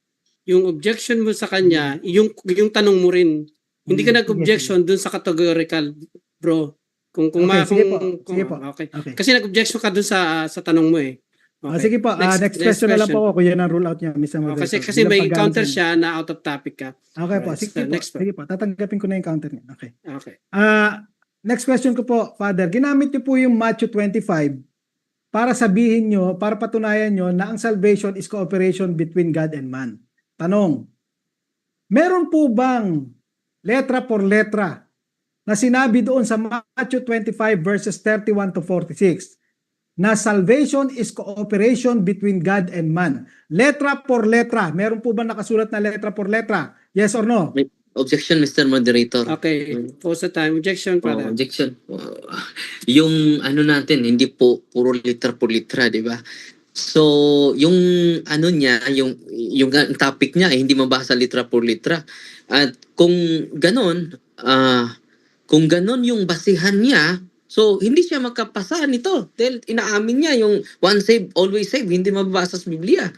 sa kanya, yung tanong mo rin. Hindi ka Sige, nag-objection dun sa categorical, bro. Okay, sige po. Sige po. Okay. Okay. Kasi nag-objection ka dun sa tanong mo eh. Okay. Sige po. Next question na lang po ako kung yan ang rule out niya, Mr. Oh, Moderator. kasi may Bilang encounter pag-answer. siya na out of topic ka. Okay po. Alright, Sige so po. next po. Sige po. Tatanggapin ko na yung counter niya. Okay. Okay. Next question ko po, Father. Ginamit niyo po yung Matthew 25 para sabihin nyo, para patunayan nyo na ang salvation is cooperation between God and man. Tanong, meron po bang letra por letra na sinabi doon sa Matthew 25 verses 31 to 46 na salvation is cooperation between God and man? Letra por letra. Meron po ba nakasulat na letra por letra? Yes or no? Objection, Mr. Moderator. Okay. Pause the time. Objection, Oh, brother. objection. Yung ano natin, hindi po puro litra por litra, di ba? So, yung ano niya, yung topic niya, hindi mabasa litra por litra. At kung ganon yung basihan niya, so hindi siya makapasa nito. Dahil inaamin niya yung one save, always save, hindi mababasa sa Biblia.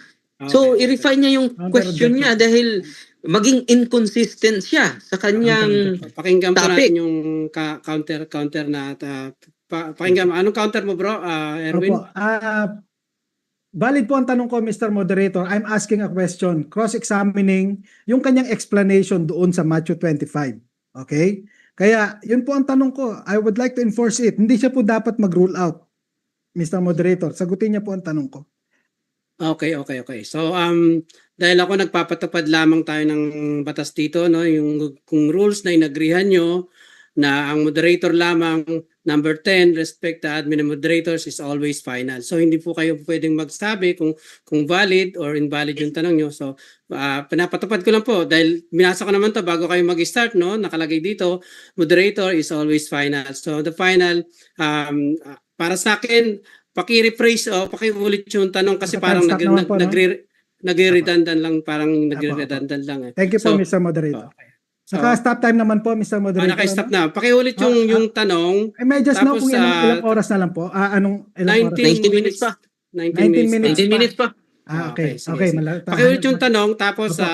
So, Okay. i-refine niya yung question niya dahil maging inconsistent siya sa kanyang Pakinggan po topic. natin yung counter na pakinggan. Anong counter mo bro, Erwin? Opo. Valid po ang tanong ko, Mr. Moderator. I'm asking a question, cross-examining yung kanyang explanation doon sa Matthew 25. Okay? Kaya, yun po ang tanong ko. I would like to enforce it. Hindi siya po dapat mag-rule out, Mr. Moderator. Sagutin niya po ang tanong ko. Okay. So dahil ako nagpapatupad lamang tayo ng batas dito, no, yung kung rules na inagrihan nyo na ang moderator lamang, number 10, respect the admin and moderators is always final. So hindi po kayo pwedeng magsabi kung valid or invalid yung tanong nyo. So pinapatupad ko lang po dahil binasa ko naman to bago kayo mag-start, no, nakalagay dito, moderator is always final. So the final para sa akin, paki-rephrase o paki-ulit yung tanong kasi parang Stop naman po, no? nagre-redundant lang, parang nagre-redundant lang eh. Thank you po, So, Mr. Moderator. So, Naka-stop time naman po, Mr. Moderator. naka-stop na. Paki-ulit yung tanong. May just know Tapos, kung ilang oras na lang po. Ilang oras? 19 19 minutes pa. 19 minutes. 19 minutes pa. Okay. sige, Okay. sige. Paki-ulit yung tanong tapos Opo.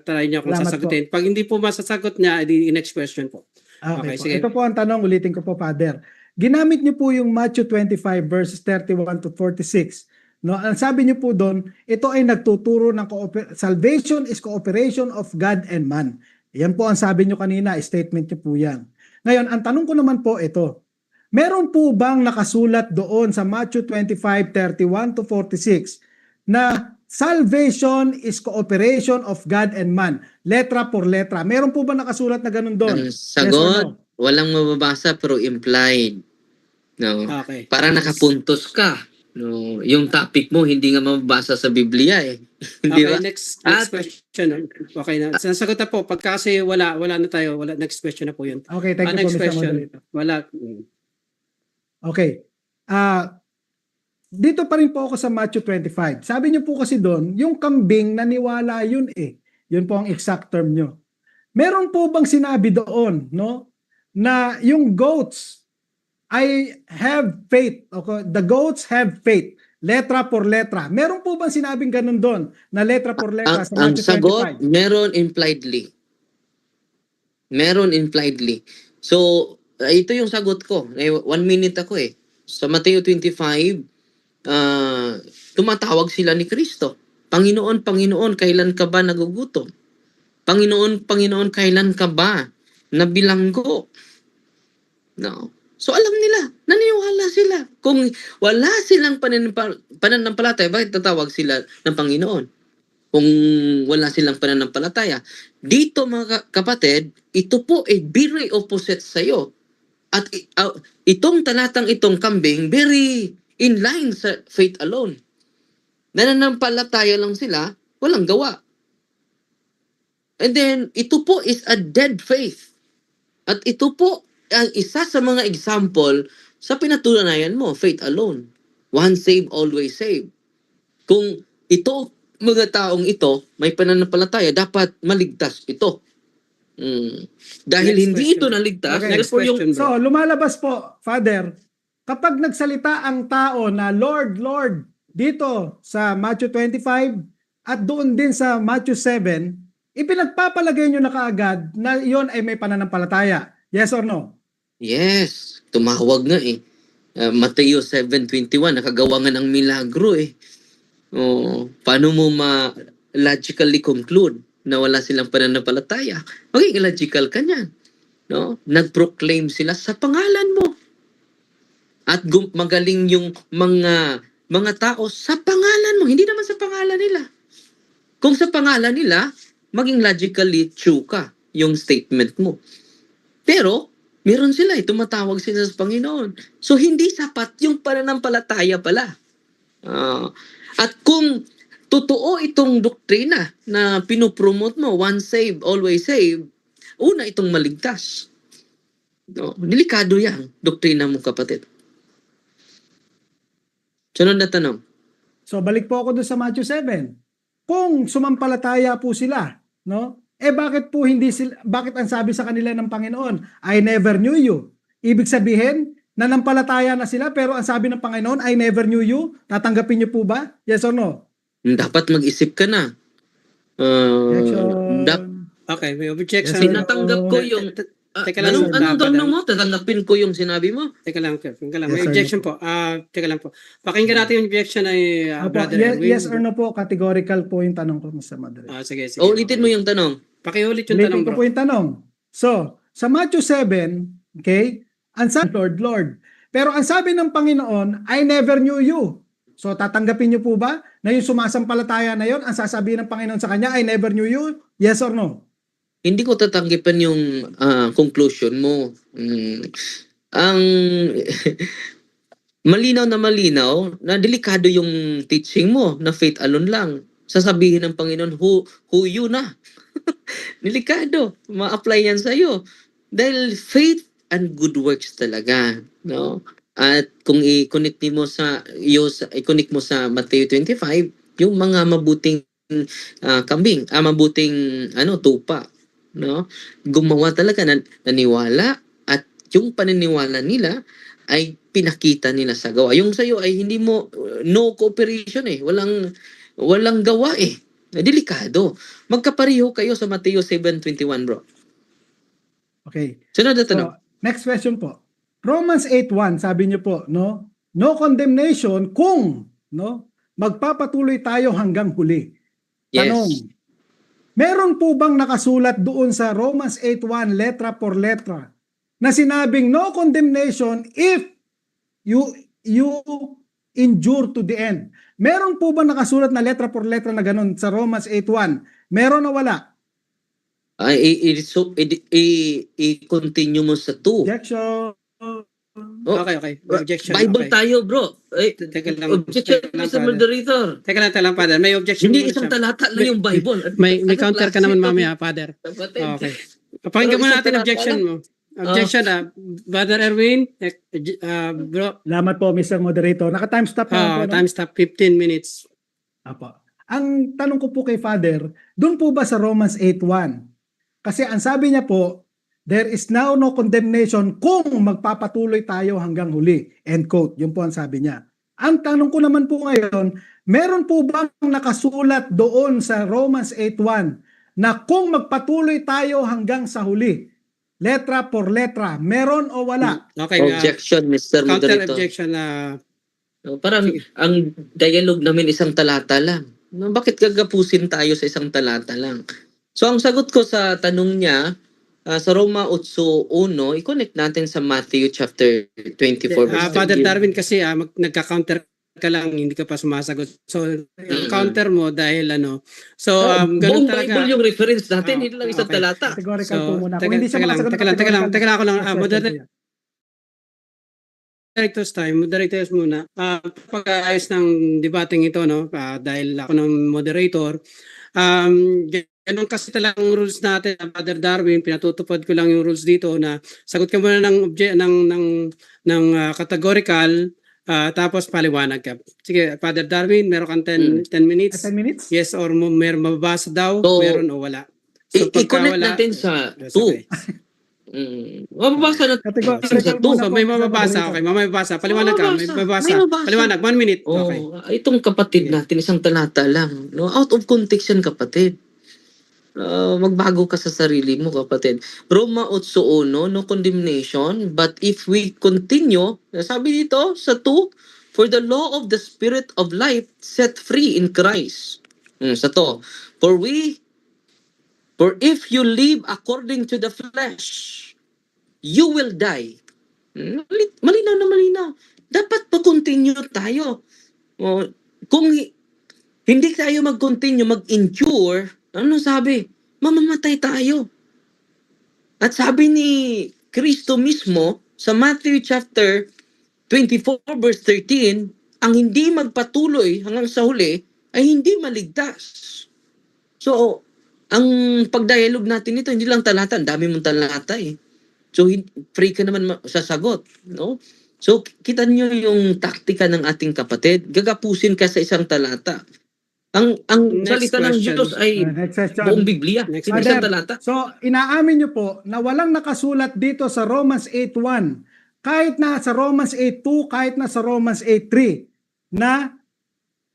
try niyo kung Salamat sasagutin. Pag hindi po masasagot niya, di next question po. Okay, Okay, po. sige. Ito po ang tanong, ulitin ko po, Father. Ginamit niyo po yung Matthew 25 verses 31 to 46. No, ang sabi niyo po doon, ito ay nagtuturo ng salvation is cooperation of God and man. Yan po ang sabi niyo kanina, statement niyo po yan. Ngayon, ang tanong ko naman po ito. Meron po bang nakasulat doon sa Matthew 25, 31 to 46 na salvation is cooperation of God and man? Letra por letra. Meron po ba nakasulat na ganun doon? Ang sagot, walang mababasa pero implied. No. Okay. Para nakapuntos ka. No, yung topic mo hindi nga mababasa sa Biblia eh. Di ba? Okay, next question. Okay na. Sasagot na po. Pag kasi wala na tayo. Next question na po yun. Okay, thank you Next po, Mr. question. Moderator. Wala. Okay. Dito pa rin po ako sa Matthew 25. Sabi niyo po kasi doon, yung kambing naniwala yun eh. Yun po ang exact term nyo. Meron po bang sinabi doon, no? Na yung goats I have faith. Okay? The goats have faith. Letra por letra. Meron po bang sinabing ganun doon na letra por letra sa Ang Matthew sagot, 25? meron impliedly. Meron impliedly. So, ito yung sagot ko. 1 minute ako eh. Sa Mateo 25, tumatawag sila ni Kristo. Panginoon, Panginoon, kailan ka ba nagugutom? Panginoon, Panginoon, kailan ka ba nabilanggo? No. So alam nila, naniwala sila. Kung wala silang pananampalataya, bakit tatawag sila ng Panginoon? Kung wala silang pananampalataya. Dito mga kapatid, ito po ay very opposite sa'yo. At itong talatang itong kambing, very in line sa faith alone. Nananampalataya lang sila, walang gawa. And then, ito po is a dead faith. At ito po ang isa sa mga example sa pinatunayan mo, faith alone. Once saved, always saved. Kung ito, mga taong ito, may pananampalataya, dapat maligtas ito. Dahil Next hindi question. ito naligtas, Okay. Next therefore yung question, bro. So, lumalabas po, Father, kapag nagsalita ang tao na Lord, Lord, dito sa Matthew 25 at doon din sa Matthew 7, ipinagpapalagay nyo na kaagad na yon ay may pananampalataya. Yes or no? yes, tumawag nga eh. Mateo 7:21, nakagawa nga ng milagro eh. Paano mo logically conclude na wala silang pananampalataya? Magiging logical ka niyan. No? Nag-proclaim sila sa pangalan mo. At magaling yung mga tao sa pangalan mo, hindi naman sa pangalan nila. Kung sa pangalan nila, maging logically true ka yung statement mo. Pero, meron sila, tumatawag sila sa Panginoon. So, hindi sapat yung pananampalataya pala. At kung totoo itong doktrina na pinopromote mo, once saved, always saved, una itong maligtas. No, delikado yan, doktrina mo kapatid. Sunod na tanong. So, balik po ako doon sa Matthew 7. Kung sumampalataya po sila, no? Bakit po hindi sila, bakit ang sabi sa kanila ng Panginoon, I never knew you? Ibig sabihin, nanampalataya na sila pero ang sabi ng Panginoon, I never knew you. Tatanggapin niyo po ba? Yes or no? Dapat mag-isip ka na. Objection. Okay, may objection. Yes, sir. Sinatanggap ko yung... Teka lang, anong sir. tanong mo? Tatanggapin ko yung sinabi mo? Teka lang, Kev. Teka lang. Yes, May sir. objection po. Teka lang po. Pakinggan natin yung objection ay Opo, Brother yes, Erwin. yes or no po, categorical po yung tanong ko, Mr. Moderator. Sige, sige. Ulitin mo yung tanong. Pakiulit yung tanong, Ulitin ko bro. po yung tanong. So, sa Matthew 7, okay, ang sabi, Lord, Lord. Pero ang sabi ng Panginoon, I never knew you. So, tatanggapin niyo po ba na yung sumasampalataya na yon, ang sasabihin ng Panginoon sa kanya, I never knew you? Yes or no? Hindi ko tatanggipan yung conclusion mo. Ang malinaw na delikado yung teaching mo na faith alone lang. Sasabihin ng Panginoon, who you na. Delikado. Ma-apply yan sa'yo. Dahil faith and good works talaga. No? At kung i-connect mo sa Matthew 25, yung mga mabuting kambing, mabuting tupa, no? Gumawa talaga naniwala at yung paniniwala nila ay pinakita nila sa gawa. Yung sa'yo ay hindi mo no cooperation eh. Walang gawa eh. Delikado. Magkapareho kayo sa Mateo 7:21, bro. Okay. Sunod na So, tanong. next question po. Romans 8:1, sabi niyo po, no? No condemnation kung, no, magpapatuloy tayo hanggang huli. Yes. Tanong. Meron po bang nakasulat doon sa Romans 8:1 letra por letra na sinabing no condemnation if you endure to the end? Meron po ba nakasulat na letra por letra na ganun sa Romans 8:1? Meron o wala? I-continue mo sa 2. Objection. Okay. May objection. Bible okay. tayo, bro. Teka lang. Objection, Teka lang, Mr. Father. Moderator. Teka lang, Father. May objection. Hindi muna isang siya. talata lang yung Bible. May Anong counter ka klase naman ito? mamaya, Father. Kapatid. Okay. Pakinggan mo Pero isang natin talata objection lang. mo. Objection Brother Erwin, bro, Salamat po, Mr. Moderator. Naka-time stop na po, no? time stop 15 minutes. Apo. Ang tanong ko po kay Father, doon po ba sa Romans 8:1? Kasi ang sabi niya po, there is now no condemnation kung magpapatuloy tayo hanggang huli. End quote. Yun po ang sabi niya. Ang tanong ko naman po ngayon, meron po bang nakasulat doon sa Romans 8:1 na kung magpatuloy tayo hanggang sa huli? Letra por letra. Meron o wala? Okay. Objection, Mr. Counter Moderator. objection Parang Sige. ang dialogue namin isang talata lang. No, bakit gagapusin tayo sa isang talata lang? So ang sagot ko sa tanong niya, sa Roma 8:1, i-connect natin sa Matthew chapter 24 verse Father 13. Darwin kasi nagka-counter ka lang, hindi ka pa sumasagot. So, yung counter mo dahil So, ganun Buong talaga. Bible yung reference natin, hindi lang isang okay. talata. Categorical So, po muna. Kung hindi siya makasagot ng teka lang. categorical, Ako lang. next question po yan. Moderators muna. Pag-ayos ng debating ito, no? Dahil ako ng moderator, Ganun kasi talagang rules natin, Father Darwin, pinatutupad ko lang yung rules dito na sagot ka muna ng categorical, tapos paliwanag ka. Sige, Father Darwin, meron kang 10 minutes. 10 minutes? Yes or meron mababasa daw, So, meron o wala. So pagka I-connect wala, natin sa yes, 2. okay. Mababasa na Categorical sa muna 2. So po, may Sir mababasa, Moderator. okay, may mababasa. Paliwanag ka, may mababasa. May mababasa. Paliwanag, 1 minute. Okay. Itong kapatid Sige. natin, isang talata lang. No? Out of context yan, kapatid. Magbago ka sa sarili mo, kapatid. Roma 8:1, no condemnation, but if we continue, sabi dito sa 2, for the law of the Spirit of life set free in Christ. Sa to, for if you live according to the flesh, you will die. Malinaw na malinaw. Dapat pa-continue tayo. Kung hindi tayo mag-continue, mag-endure, ano sabi? Mamamatay tayo. At sabi ni Kristo mismo sa Matthew chapter 24 verse 13, ang hindi magpatuloy hanggang sa huli ay hindi maligtas. So, ang pagdialog natin ito, hindi lang talata, ang dami mong talata eh. So, free ka naman sa sagot, no? So, kita niyo yung taktika ng ating kapatid. Gagapusin ka sa isang talata. Ang Next salita ng question. Diyos ay Next question. buong Biblia. Next Hindi question. isang talata. So, inaamin nyo po na walang nakasulat dito sa Romans 8:1, kahit na sa Romans 8:2, kahit na sa Romans 8:3, na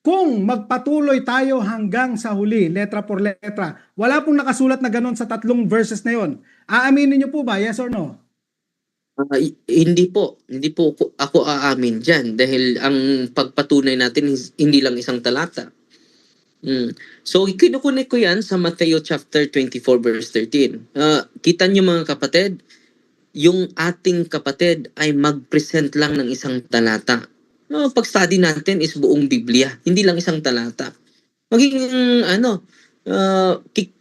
kung magpatuloy tayo hanggang sa huli, letra por letra, wala pong nakasulat na ganun sa 3 verses na yon. Aaminin nyo po ba? Yes or no? Hindi po ako aamin dyan dahil ang pagpatunay natin hindi lang isang talata. So, kinukunik ko yan sa Matthew chapter 24 verse 13. Kita nyo mga kapatid, yung ating kapatid ay mag-present lang ng isang talata. Pag-study natin is buong Biblia, hindi lang isang talata. Maging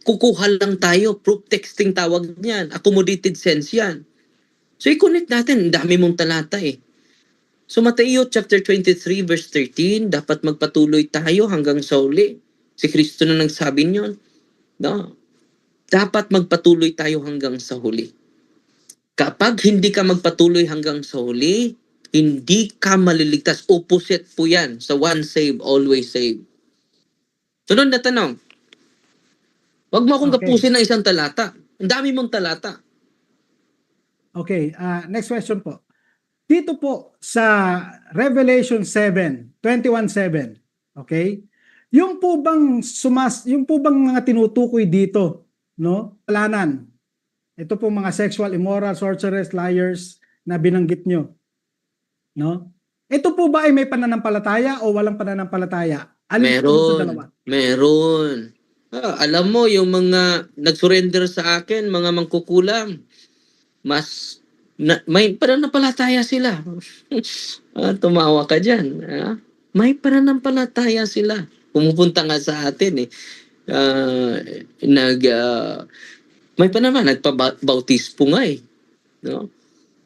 kukuha lang tayo, proof texting tawag niyan, accommodated sense yan. So, i-connect natin, dami mong talata eh. So, Mateo chapter 23 verse 13, dapat magpatuloy tayo hanggang sa huli. Si Kristo na nagsabi niyon. No? Dapat magpatuloy tayo hanggang sa huli. Kapag hindi ka magpatuloy hanggang sa huli, hindi ka maliligtas. Opposite po yan sa once saved, always saved. Sunod na tanong. Huwag mo akong Okay. kapusin ng isang talata. Ang dami mong talata. Okay, next question po. Dito po sa Revelation 7:21-7, okay? Yung po bang mga tinutukoy dito, no? Kalanan. Ito po mga sexual, immoral, sorcerers, liars na binanggit nyo. No? Ito po ba ay may pananampalataya o walang pananampalataya? Alin po sa dalawa? Meron. Alam mo, yung mga nag-surrender sa akin, mga mangkukulam, may pananampalataya sila. Tumawa ka dyan. May pananampalataya sila. Pumupunta nga sa atin eh. May pa naman, nagpabautispo nga eh. No?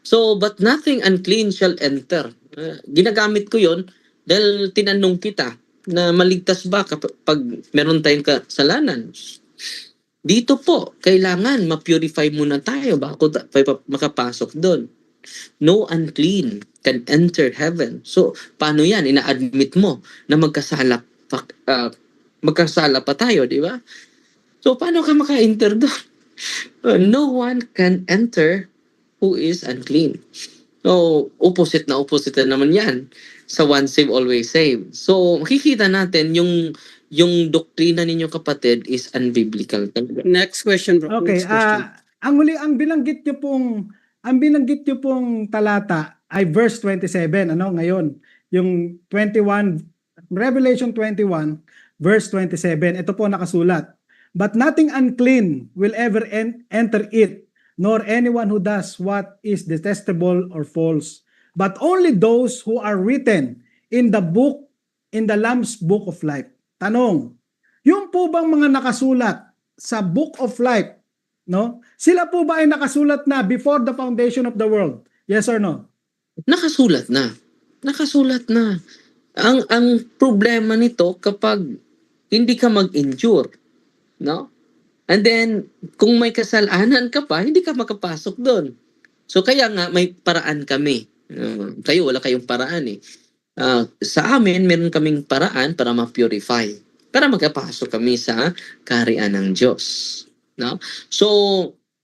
So, but nothing unclean shall enter. Ginagamit ko yon dahil tinanong kita na maligtas ba kapag meron tayong kasalanan. Dito po, kailangan ma-purify muna tayo bago tayo makapasok doon. No unclean can enter heaven. So, paano yan? Ina-admit mo na magkasala pa tayo, di ba? So, paano ka maka-enter doon? No one can enter who is unclean. So, opposite na naman yan sa once saved, always saved. So, makikita natin yung doktrina ninyo kapatid is unbiblical. Next question, bro. Okay, Next question. ang binanggit niyo pong talata ay verse 27, ngayon, yung 21 Revelation 21 verse 27. Ito po nakasulat. But nothing unclean will ever enter it, nor anyone who does what is detestable or false, but only those who are written in the Lamb's book of life. Tanong, yung po bang mga nakasulat sa book of life, no? Sila po ba ay nakasulat na before the foundation of the world? Yes or no? Nakasulat na. Ang problema nito kapag hindi ka mag-endure, no? And then, kung may kasalanan ka pa, hindi ka makapasok doon. So kaya nga may paraan kami. Kayo wala kayong paraan eh. Sa amin meron kaming paraan para ma-purify. Para magkapasok kami sa kaharian ng Diyos. No? So,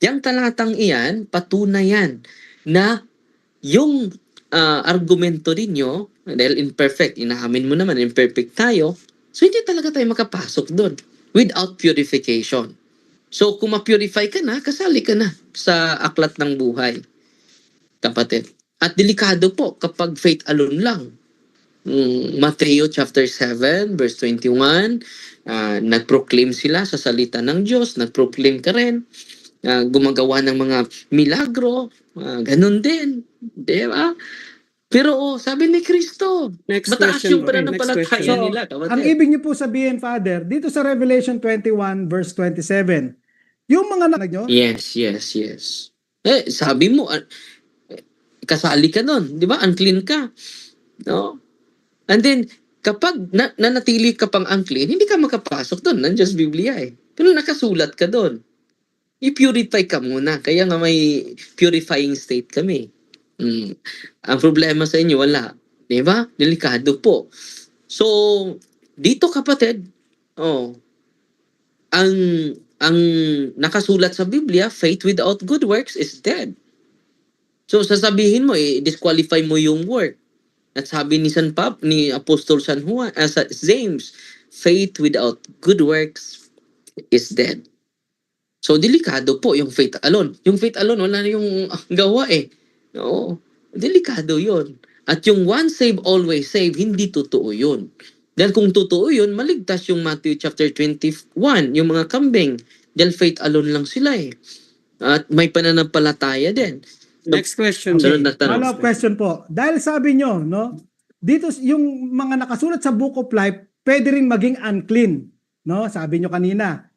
yung talatang iyan, patunay yan na yung argumento ninyo, dahil imperfect, inaamin mo naman, imperfect tayo, so hindi talaga tayo makapasok doon without purification. So, kung ma-purify ka na, kasali ka na sa aklat ng buhay. Kapatid. At delikado po kapag faith alone lang. Mateo chapter 7 verse 21, nagproclaim sila sa salita ng Diyos, nagproclaim ka rin, gumagawa ng mga milagro, ganun din. Di ba? Pero sabi ni Kristo, Next mataas question yung po. Next pananampalataya question. So, nila. Kapatid. ang ibig niyo po sabihin, Father, dito sa Revelation 21 verse 27, yung mga nyo, Yes. Sabi mo, kasali ka nun, di ba? Unclean ka. No? And then, kapag nanatili ka pang unclean, hindi ka makapasok doon. Nandiyan sa Biblia eh. Pero nakasulat ka doon. I-purify ka muna. Kaya nga may purifying state kami. Ang problema sa inyo, wala. Di ba? Delikado po. So, dito kapatid, ang nakasulat sa Biblia, faith without good works is dead. So sasabihin mo, disqualify mo yung work. At sabi ni ni Apostol James, faith without good works is dead. So delikado po yung faith alone. Yung faith alone, wala na yung gawa eh. Oo, delikado yun. At yung once save, always save, hindi totoo yun. Dahil kung totoo yun, maligtas yung Matthew chapter 21, yung mga kambing. Dahil faith alone lang sila eh. At may pananampalataya din. Next question. Sunod na tanong. follow-up question po. Dahil sabi nyo, no, dito yung mga nakasulat sa Book of Life, pwede rin maging unclean. No? Sabi nyo kanina.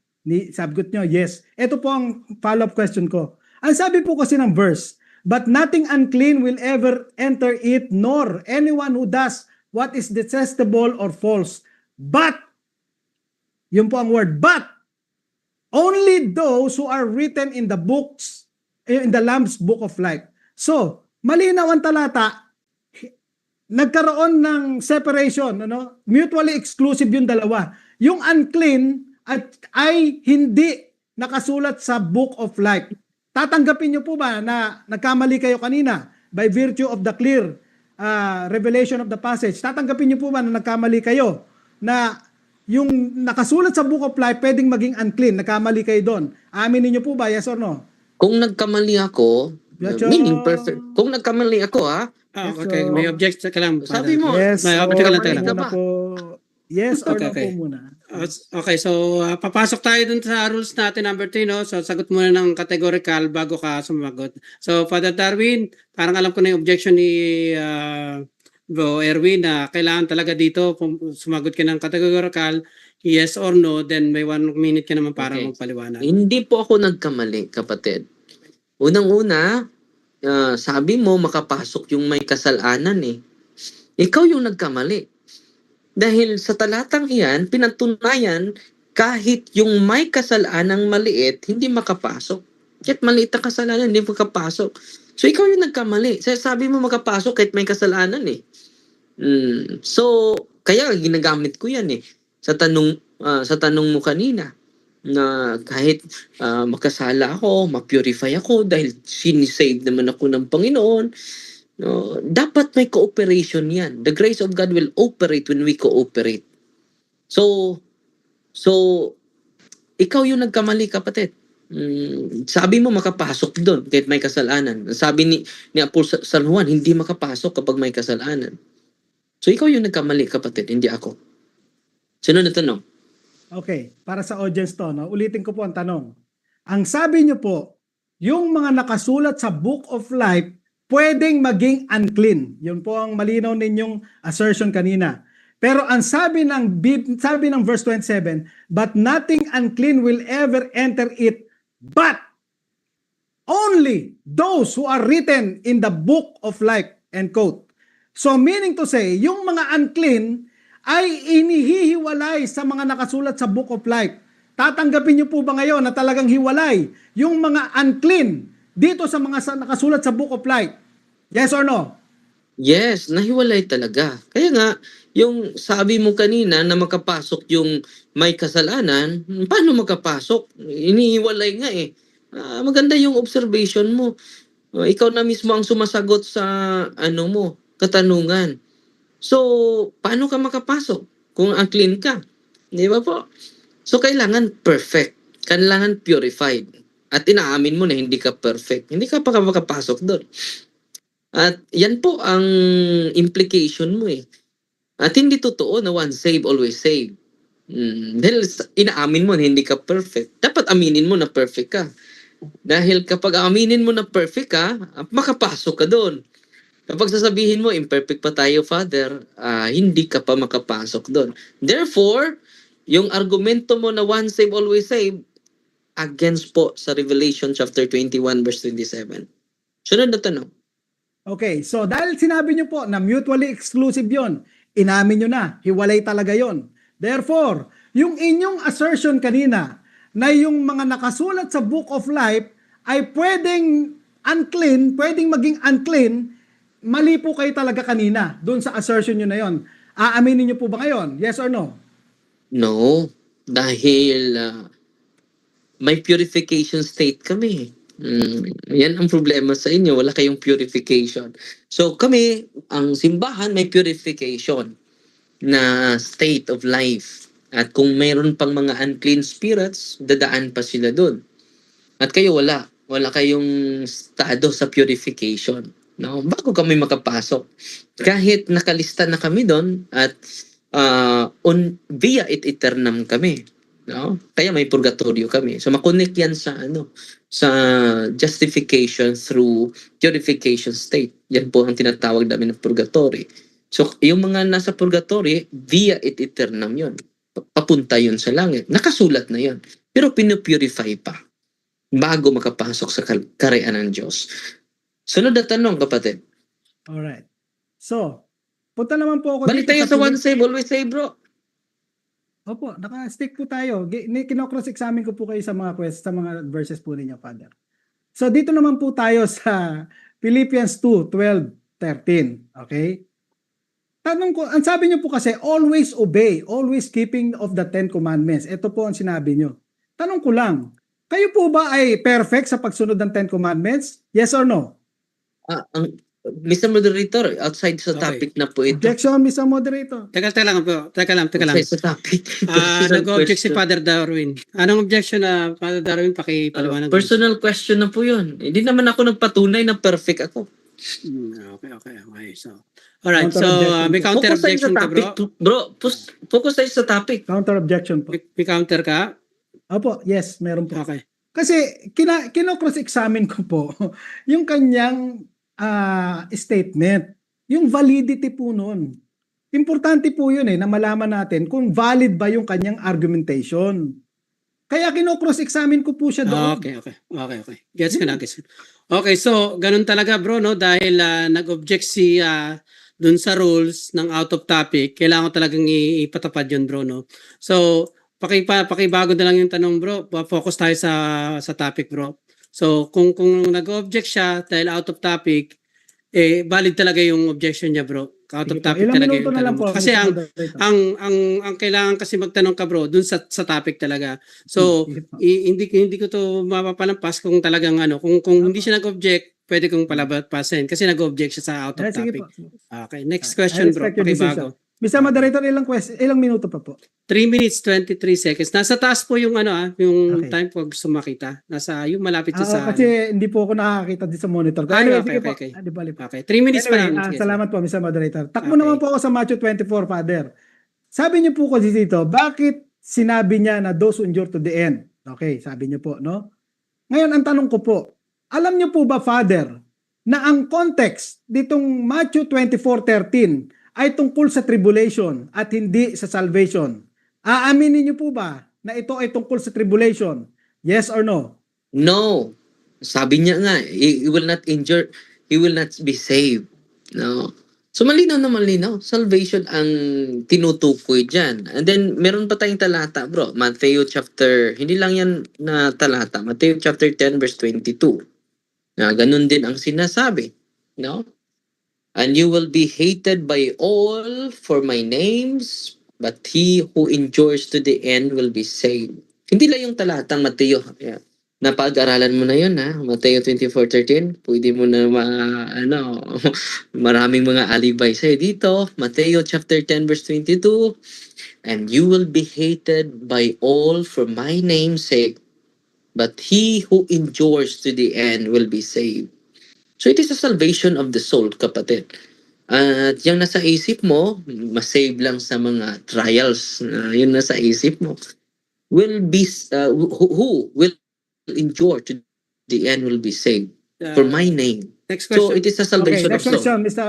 Sagot nyo, yes. Ito po ang follow-up question ko. Ang sabi po kasi ng verse, but nothing unclean will ever enter it, nor anyone who does what is detestable or false. But, yun po ang word, but, only those who are written in the books, in the Lamb's Book of Life. So, malinaw ang talata, nagkaroon ng separation, mutually exclusive yung dalawa. Yung unclean ay hindi nakasulat sa Book of Life. Tatanggapin niyo po ba na nagkamali kayo kanina by virtue of the clear revelation of the passage? Tatanggapin niyo po ba na nagkamali kayo na yung nakasulat sa Book of Life pwedeng maging unclean? Nagkamali kayo doon. Aminin niyo po ba? Yes or no? Kung nagkamali ako, meaning perfect. Kung nagkamali ako Okay, may objection ka lang. Sabi mo, Yes. May or teka lang, teka lang. no po. Yes or no Okay. po muna. Okay, so papasok tayo dun sa rules natin number 3, no? So sagot muna ng categorical bago ka sumagot. So Father Darwin, parang alam ko na yung objection ni Bro Erwin na kailangan talaga dito sumagot ka ng categorical, yes or no, then may 1 minute ka naman para Okay. magpaliwanag. Hindi po ako nagkamali, kapatid. Unang-una, sabi mo makapasok yung may kasalanan eh. Ikaw yung nagkamali. Dahil sa talatang iyan, pinatunayan kahit yung may kasalanang maliit, hindi makapasok. Kahit maliit na kasalanan, hindi makapasok. So ikaw yung nagkamali. Sabi mo makapasok kahit may kasalanan eh. So, kaya ginagamit ko yan eh. Sa tanong mo kanina, na kahit makasala ako, ma-purify ako dahil sinisave naman ako ng Panginoon. No, dapat may cooperation yan. The grace of God will operate when we cooperate. So ikaw yung nagkamali, kapatid. Sabi mo makapasok doon kahit may kasalanan. Sabi ni Apostol San Juan, hindi makapasok kapag may kasalanan. So ikaw yung nagkamali, kapatid, hindi ako. Sunod na tanong. Okay, para sa audience to, no? Ulitin ko po ang tanong. Ang sabi niyo po, yung mga nakasulat sa Book of Life, pwedeng maging unclean. Yun po ang malinaw ninyong assertion kanina. Pero ang sabi ng verse 27, but nothing unclean will ever enter it, but only those who are written in the Book of Life, end quote. So meaning to say, yung mga unclean ay inihihiwalay sa mga nakasulat sa Book of Life. tatanggapin niyo po ba ngayon na talagang hiwalay yung mga unclean dito sa mga nakasulat sa Book of Life? Yes or no? Yes, nahiwalay talaga. Kaya nga, yung sabi mo kanina na makapasok yung may kasalanan, paano makapasok? Inihiwalay nga eh. Maganda yung observation mo. Ikaw na mismo ang sumasagot sa katanungan. So, paano ka makapasok kung unclean ka? Di ba po? So, kailangan perfect. Kailangan purified. At inaamin mo na hindi ka perfect. Hindi ka pa makapasok doon. At yan po ang implication mo eh. At hindi totoo na once save, always save. Dahil inaamin mo na hindi ka perfect. Dapat aminin mo na perfect ka. Dahil kapag aminin mo na perfect ka, makapasok ka doon. Kapag sasabihin mo, imperfect pa tayo, Father, hindi ka pa makapasok doon. Therefore, yung argumento mo na once save, always save, against po sa Revelation chapter 21, verse 27. Sunod na tanong. Okay, so dahil sinabi niyo po na mutually exclusive yon, inamin niyo na, hiwalay talaga yon. Therefore, yung inyong assertion kanina na yung mga nakasulat sa Book of Life ay pwedeng unclean, pwedeng maging unclean, mali po kayo talaga kanina doon sa assertion niyo na yon. Aaminin niyo po ba ngayon? Yes or no? No, dahil may purification state kami. Yan ang problema sa inyo, wala kayong purification. So kami, ang simbahan may purification na state of life. At kung mayroon pang mga unclean spirits, dadaan pa sila doon. At kayo wala kayong estado sa purification. No? Bago kami makapasok. Kahit nakalista na kami doon at via et aeternam kami. No? Kaya may purgatorio kami. So makonek yan sa sa justification through purification state. Yan po ang tinatawag namin ng purgatory. So yung mga nasa purgatory, via et aeternam yun. Papunta yun sa langit. Nakasulat na yun. Pero pinupurify pa bago makapasok sa karean ng Diyos. Sunod na tanong, kapatid. Alright. So, punta naman po ako Balik tayo sa one save, always save, bro. Opo, naka-stick po tayo. Kino-cross-examine ko po kayo sa mga sa mga verses po ninyo, Father. So, dito naman po tayo sa Philippians 2, 12, 13. Okay? Tanong ko, ang sabi niyo po kasi, always obey, always keeping of the 10 commandments. Ito po ang sinabi niyo. Tanong ko lang, kayo po ba ay perfect sa pagsunod ng 10 commandments? Yes or no? Mr. Moderator, outside sa Okay. topic na po ito. Objection, Mr. Moderator. Teka lang po. Teka lang. Outside sa topic. Nag-object si Father Darwin. Anong objection na Father Darwin? Pakipaliwanag. Personal question na po yun. Hindi naman ako nagpatunay na perfect ako. Okay. So, alright. So, Counter-objection. may counter Focus tayo objection sa ka, topic. bro? Bro, focus tayo sa topic. Counter objection po. May counter ka? Opo, yes, meron po. Okay. Kasi kino-cross-examine ko po yung kanyang statement, yung validity po nun. Importante po yun na malaman natin kung valid ba yung kanyang argumentation. Kaya kino-cross-examine ko po siya doon. Okay. Gets ko na. Okay, so ganun talaga bro, no? Dahil nag-object si dun sa rules ng out of topic, kailangan ko talagang ipatupad yun bro, no? So, pakibago na lang yung tanong bro, focus tayo sa topic bro. So, kung nag-object siya dahil out of topic, valid talaga yung objection niya bro. Out of topic Ilang talaga minuto yung na lang tanong. po. Kasi Mr. ang Moderator. ang kailangan kasi magtanong ka bro dun sa topic talaga. So hindi ko to mapapalampas kung talagang kung hindi siya nag-object, pwede kong palabasin kasi nag-object siya sa out of Sige topic. po. Okay, next question bro, respect your pakibago. Mr. Moderator, ilang minuto pa po? 3 minutes 23 seconds. Nasa taas po yung yung Okay. time pag gusto makita. Nasa yung malapit sa Kasi hindi po ako nakakita din sa monitor. Ay, Anyway, okay, sige po. okay. Di bali po. Okay, 3 minutes pa Anyway, lang. Sige, salamat po, Mr. Moderator. Takbo Okay. naman po ako sa Matthew 24, Father. Sabi niyo po kasi dito, bakit sinabi niya na those who endure to the end? Okay, sabi niyo po, no? Ngayon, ang tanong ko po, alam niyo po ba, Father, na ang context ditong Matthew 24:13 ay tungkol sa tribulation at hindi sa salvation? Aaminin niyo po ba na ito ay tungkol sa tribulation? Yes or no? No. Sabi niya nga, he will not injure, he will not be saved. No. So malinaw na malinaw, salvation ang tinutukoy dyan. And then meron pa tayong talata bro, Matthew chapter, hindi lang yan na talata, Matthew chapter 10 verse 22. Na ganun din ang sinasabi, no? And you will be hated by all for my names, but he who endures to the end will be saved. Hindi lang yung talatang Mateo. Yeah. Napag-aralan mo na yun, ha? Mateo 24:13. Pwede mo na maraming mga alibay sa'yo dito. Mateo chapter 10 verse 22. And you will be hated by all for my name's sake, but he who endures to the end will be saved. So it is a salvation of the soul, kapatid. At yung nasa isip mo, masave lang sa mga trials. Yun nasa isip mo. Will be, who will endure to the end will be saved for my name. Next So question. it is a Okay, salvation next of soul. question, Mr.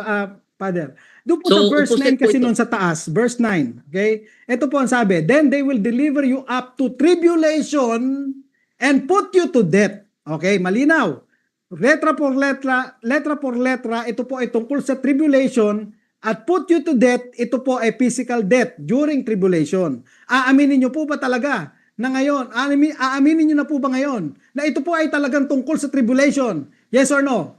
Father. Doon po So, sa verse opposite 9 kasi po ito. nun sa taas, verse 9, okay? Ito po ang sabi, then they will deliver you up to tribulation and put you to death. Okay, malinaw. Letra por letra, ito po ay tungkol sa tribulation at put you to death, ito po ay physical death during tribulation. Aaminin niyo po ba talaga na ngayon, aaminin niyo na po ba ngayon na ito po ay talagang tungkol sa tribulation? Yes or no?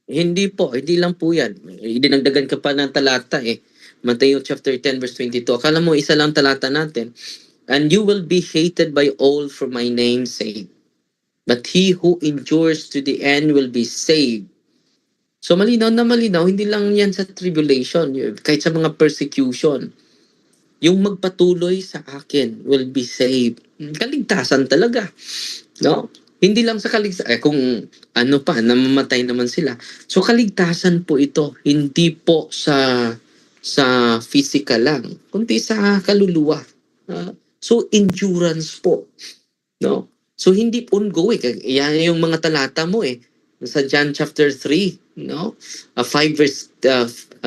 Hindi po, hindi lang po yan. Dinagdagan ka pa ng talata eh. Matthew chapter 10 verse 22. Akala mo isa lang talata natin. And you will be hated by all for my name's sake. But he who endures to the end will be saved. So malinaw na malinaw, hindi lang yan sa tribulation. Kahit sa mga persecution. Yung magpatuloy sa akin will be saved. Kaligtasan talaga. No? Hindi lang sa kaligtasan. Kung ano pa, namamatay naman sila. So kaligtasan po ito. Hindi po sa physical lang. Kundi sa kaluluwa. So endurance po. No? So hindi ongoing. Yan yung mga talata mo eh. Sa John chapter 3, no? 5 verse 24.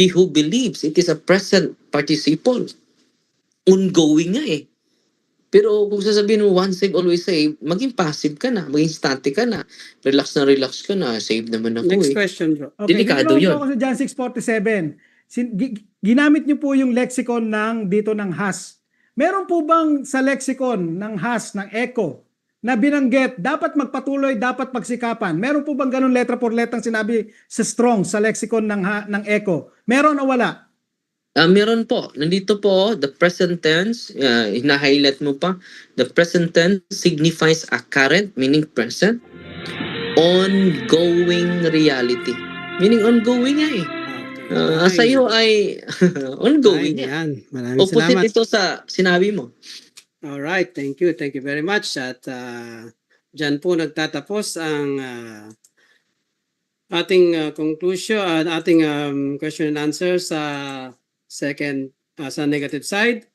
He who believes, it is a present participle. Ongoing nga eh. Pero kung sasabihin mo, once saved, always saved, maging passive ka na, maging static ka na, relax ka na, save naman ako Next eh. question, bro. Okay, Delikado dito yun. po ako sa John 6:47. Ginamit niyo po yung lexicon dito ng has. Meron po bang sa lexicon ng has, ng echo, na binanggit, dapat magpatuloy, dapat pagsikapan? Meron po bang ganun letra por letrang sinabi sa strong, sa lexicon ng echo? Meron o wala? Meron po. Nandito po, the present tense, hina-highlight mo pa. The present tense signifies a current, meaning present, ongoing reality. Meaning ongoing nga eh. Okay. Sa iyo ay ongoing nga. Yan. Maraming Opposite salamat. ito sa sinabi mo. Alright, thank you. Thank you very much. At dyan po nagtatapos ang ating conclusion, ating question and answer sa second, sa negative side.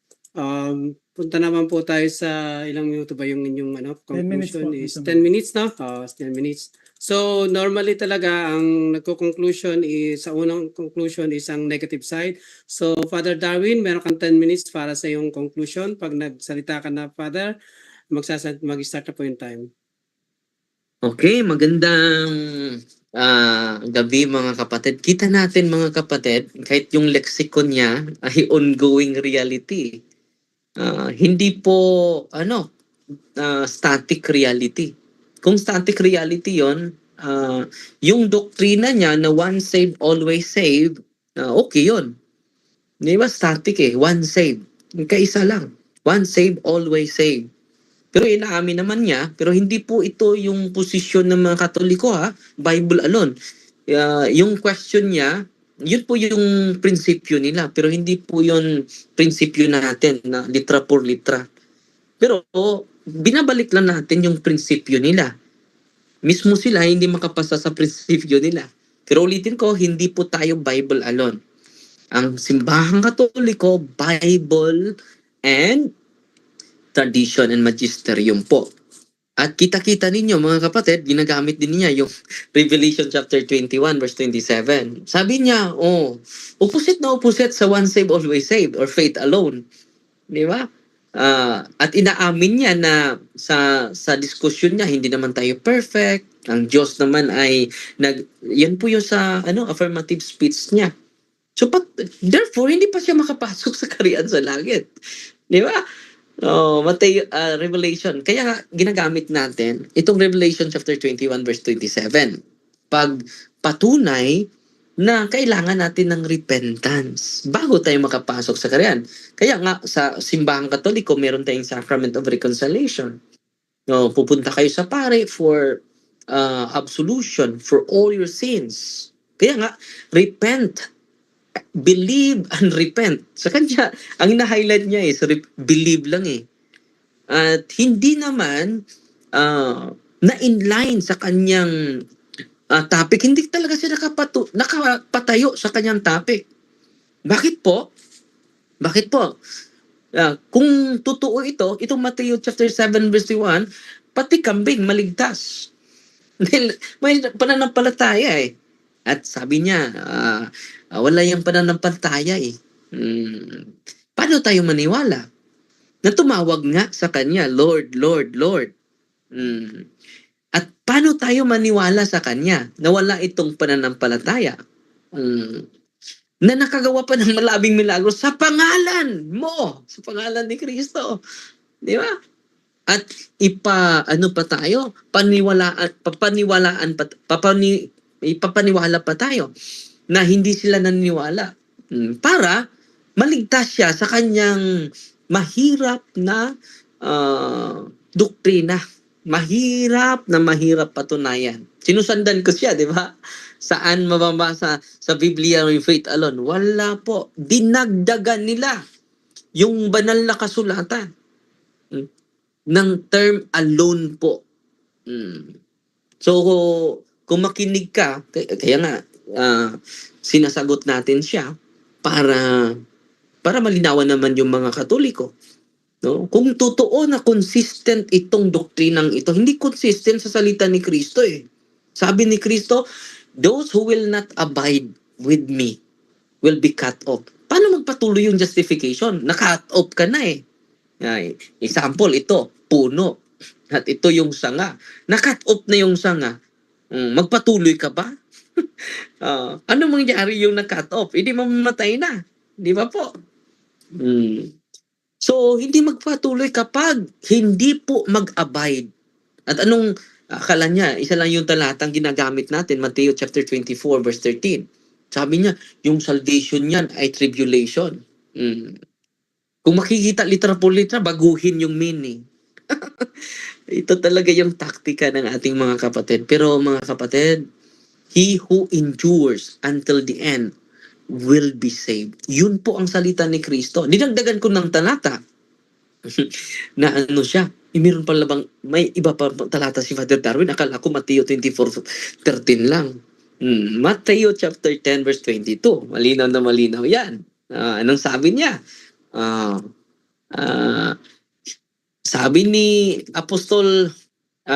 Punta naman po tayo sa ilang minuto ba yung inyong 10 minutes conclusion po. is 10 minutes na? 10 minutes. So normally talaga ang nagko-conclusion is, sa unang conclusion is ang negative side. So Father Darwin, meron kang 10 minutes para sa iyong conclusion. Pag nagsalita ka na, Father, mag-start na po yung time. Okay, magandang gabi mga kapatid. Kita natin mga kapatid, kahit yung lexicon niya ay ongoing reality. Hindi po static reality. Kung static reality yon, yung doktrina niya na once saved, always saved, okay yon. Di ba static eh, once saved. Kaisa lang. Once saved, always saved. Pero inaamin naman niya, pero hindi po ito yung posisyon ng mga Katoliko ha, Bible alone. Yung question niya, yun po yung prinsipyo nila, pero hindi po yun prinsipyo natin na litra por litra. Pero binabalik lang natin yung prinsipyo nila. Mismo sila hindi makapasa sa prinsipyo nila. Pero ulitin ko, hindi po tayo Bible alone. Ang simbahang Katoliko, Bible and tradition and magisterium po. At kita-kita ninyo mga kapatid, ginagamit din niya yung Revelation chapter 21 verse 27. Sabi niya, opposite na opposite sa once saved, always saved or faith alone. Di ba? At inaamin niya na sa diskusyon niya, hindi naman tayo perfect. Ang Diyos naman ay yan po yung sa affirmative speech niya. So therefore hindi pa siya makapasok sa kaharian sa langit. Di ba? Revelation. Kaya nga ginagamit natin itong Revelation chapter 21 verse 27. Pag patunay na kailangan natin ng repentance bago tayo makapasok sa kaharian. Kaya nga sa simbahang Katoliko meron tayong Sacrament of Reconciliation. Pupunta kayo sa pare for absolution for all your sins. Kaya nga repent, believe and repent. Sa kanya, ang ina-highlight niya is believe lang eh. At hindi naman na inline sa kanyang topic. Hindi talaga siya nakapatayo sa kanyang topic. Bakit po? Bakit po? Kung totoo itong Matthew chapter 7 verse 1, pati kambing maligtas. May pananampalataya eh. At sabi niya, wala yung pananampalataya eh. Paano tayo maniwala? Na tumawag nga sa kanya, Lord, Lord, Lord. At paano tayo maniwala sa kanya na wala itong pananampalataya? Na nakagawa pa ng malabing milagro sa pangalan mo, sa pangalan ni Kristo. Di ba? At ipapaniwala pa tayo na hindi sila naniniwala para maligtas siya sa kanyang mahirap na doktrina. Mahirap patunayan. Sinusundan ko siya, di ba? Saan mababasa sa Biblia yung faith alone? Wala po. Dinagdagan nila yung banal na kasulatan ng term alone po. So, kung makinig ka, kaya nga, sinasagot natin siya para malinawan naman yung mga Katoliko. No? Kung totoo na consistent itong doktrinang ito, hindi consistent sa salita ni Kristo eh. Sabi ni Kristo, those who will not abide with me will be cut off. Paano magpatuloy yung justification? Na-cut off ka na eh. Example, ito, puno. At ito yung sanga. Na-cut off na yung sanga. Magpatuloy ka ba? Ano mangyari yung na-cut off? Hindi mamamatay na. Di ba po? So, hindi magpatuloy kapag hindi po mag-abide. At anong akala niya? Isa lang yung talatang ginagamit natin, Matthew chapter 24 verse 13. Sabi niya, yung salvation niyan ay tribulation. Kung makikita litra po litra, baguhin yung meaning. Ito talaga yung taktika ng ating mga kapatid. Pero mga kapatid, he who endures until the end will be saved. Yun po ang salita ni Kristo. Dinagdagan ko ng talata na siya. Meron pala bang, may iba pa talata si Father Darwin. Akala ko Matthew 24:13 lang. Matthew chapter 10 verse 22. Malinaw na malinaw yan. Anong sabi niya? Sabi ni Apostol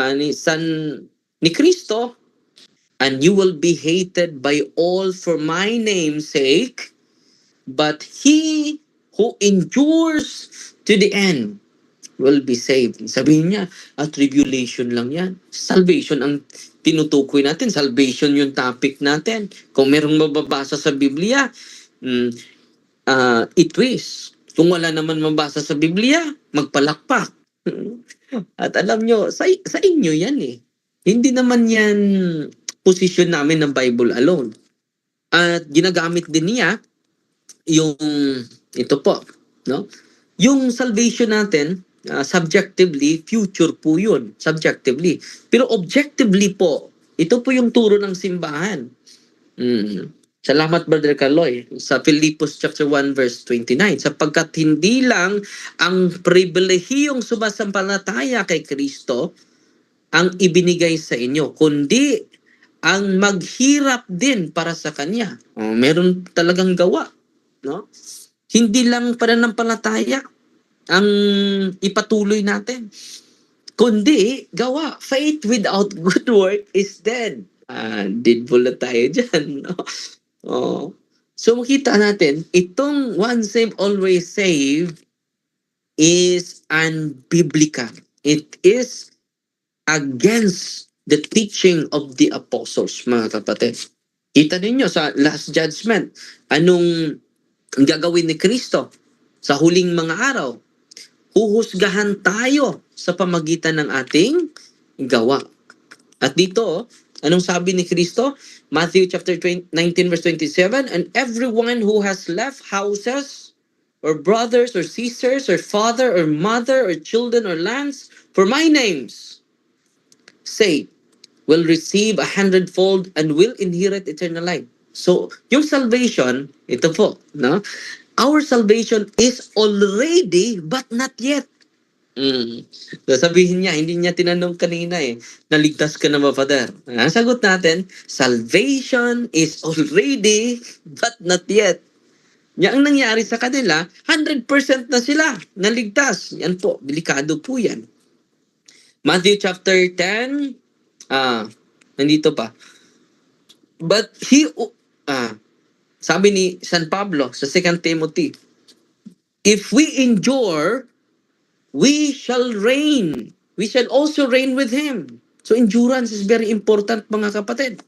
ni Kristo, and you will be hated by all for my name's sake, but he who endures to the end will be saved. Sabihin niya, tribulation lang yan. Salvation ang tinutukoy natin. Salvation yung topic natin. Kung merong mababasa sa Biblia, itwist. Kung wala naman mabasa sa Biblia, magpalakpak. At alam nyo, sa inyo yan eh. Hindi naman yan position namin ng Bible alone. At ginagamit din niya yung ito po, no? Yung salvation natin, subjectively, future po yun, subjectively. Pero objectively po, ito po yung turo ng simbahan. Salamat, Brother Carloy. Sa Filipos chapter 1 verse 29, sapagkat hindi lang ang pribilehiyong sumasampalataya kay Kristo ang ibinigay sa inyo, kundi ang maghirap din para sa Kanya. Meron talagang gawa. No? Hindi lang pananampalataya ang ipatuloy natin, kundi gawa. Faith without good work is dead. Dead pula tayo dyan. No? So makita natin, itong one saved, always saved, is unbiblical. It is against the teaching of the apostles, mga kapatid. Kita ninyo sa Last Judgment, anong gagawin ni Kristo sa huling mga araw? Huhusgahan tayo sa pamagitan ng ating gawa. At dito, anong sabi ni Kristo? Matthew chapter 19 verse 27, and everyone who has left houses or brothers or sisters or father or mother or children or lands for my name's sake will receive 100-fold and will inherit eternal life. So, yung salvation, ito po, no? Our salvation is already but not yet. So, sabihin niya, hindi niya tinanong kanina naligtas ka na ba, Father? Ang sagot natin, salvation is already but not yet. Yan ang nangyari sa kanila, 100% na sila naligtas. Yan po, delikado po yan. Matthew chapter 10, nandito pa. But sabi ni San Pablo sa 2 Timothy, if we endure, we shall reign. We shall also reign with Him. So endurance is very important, mga kapatid.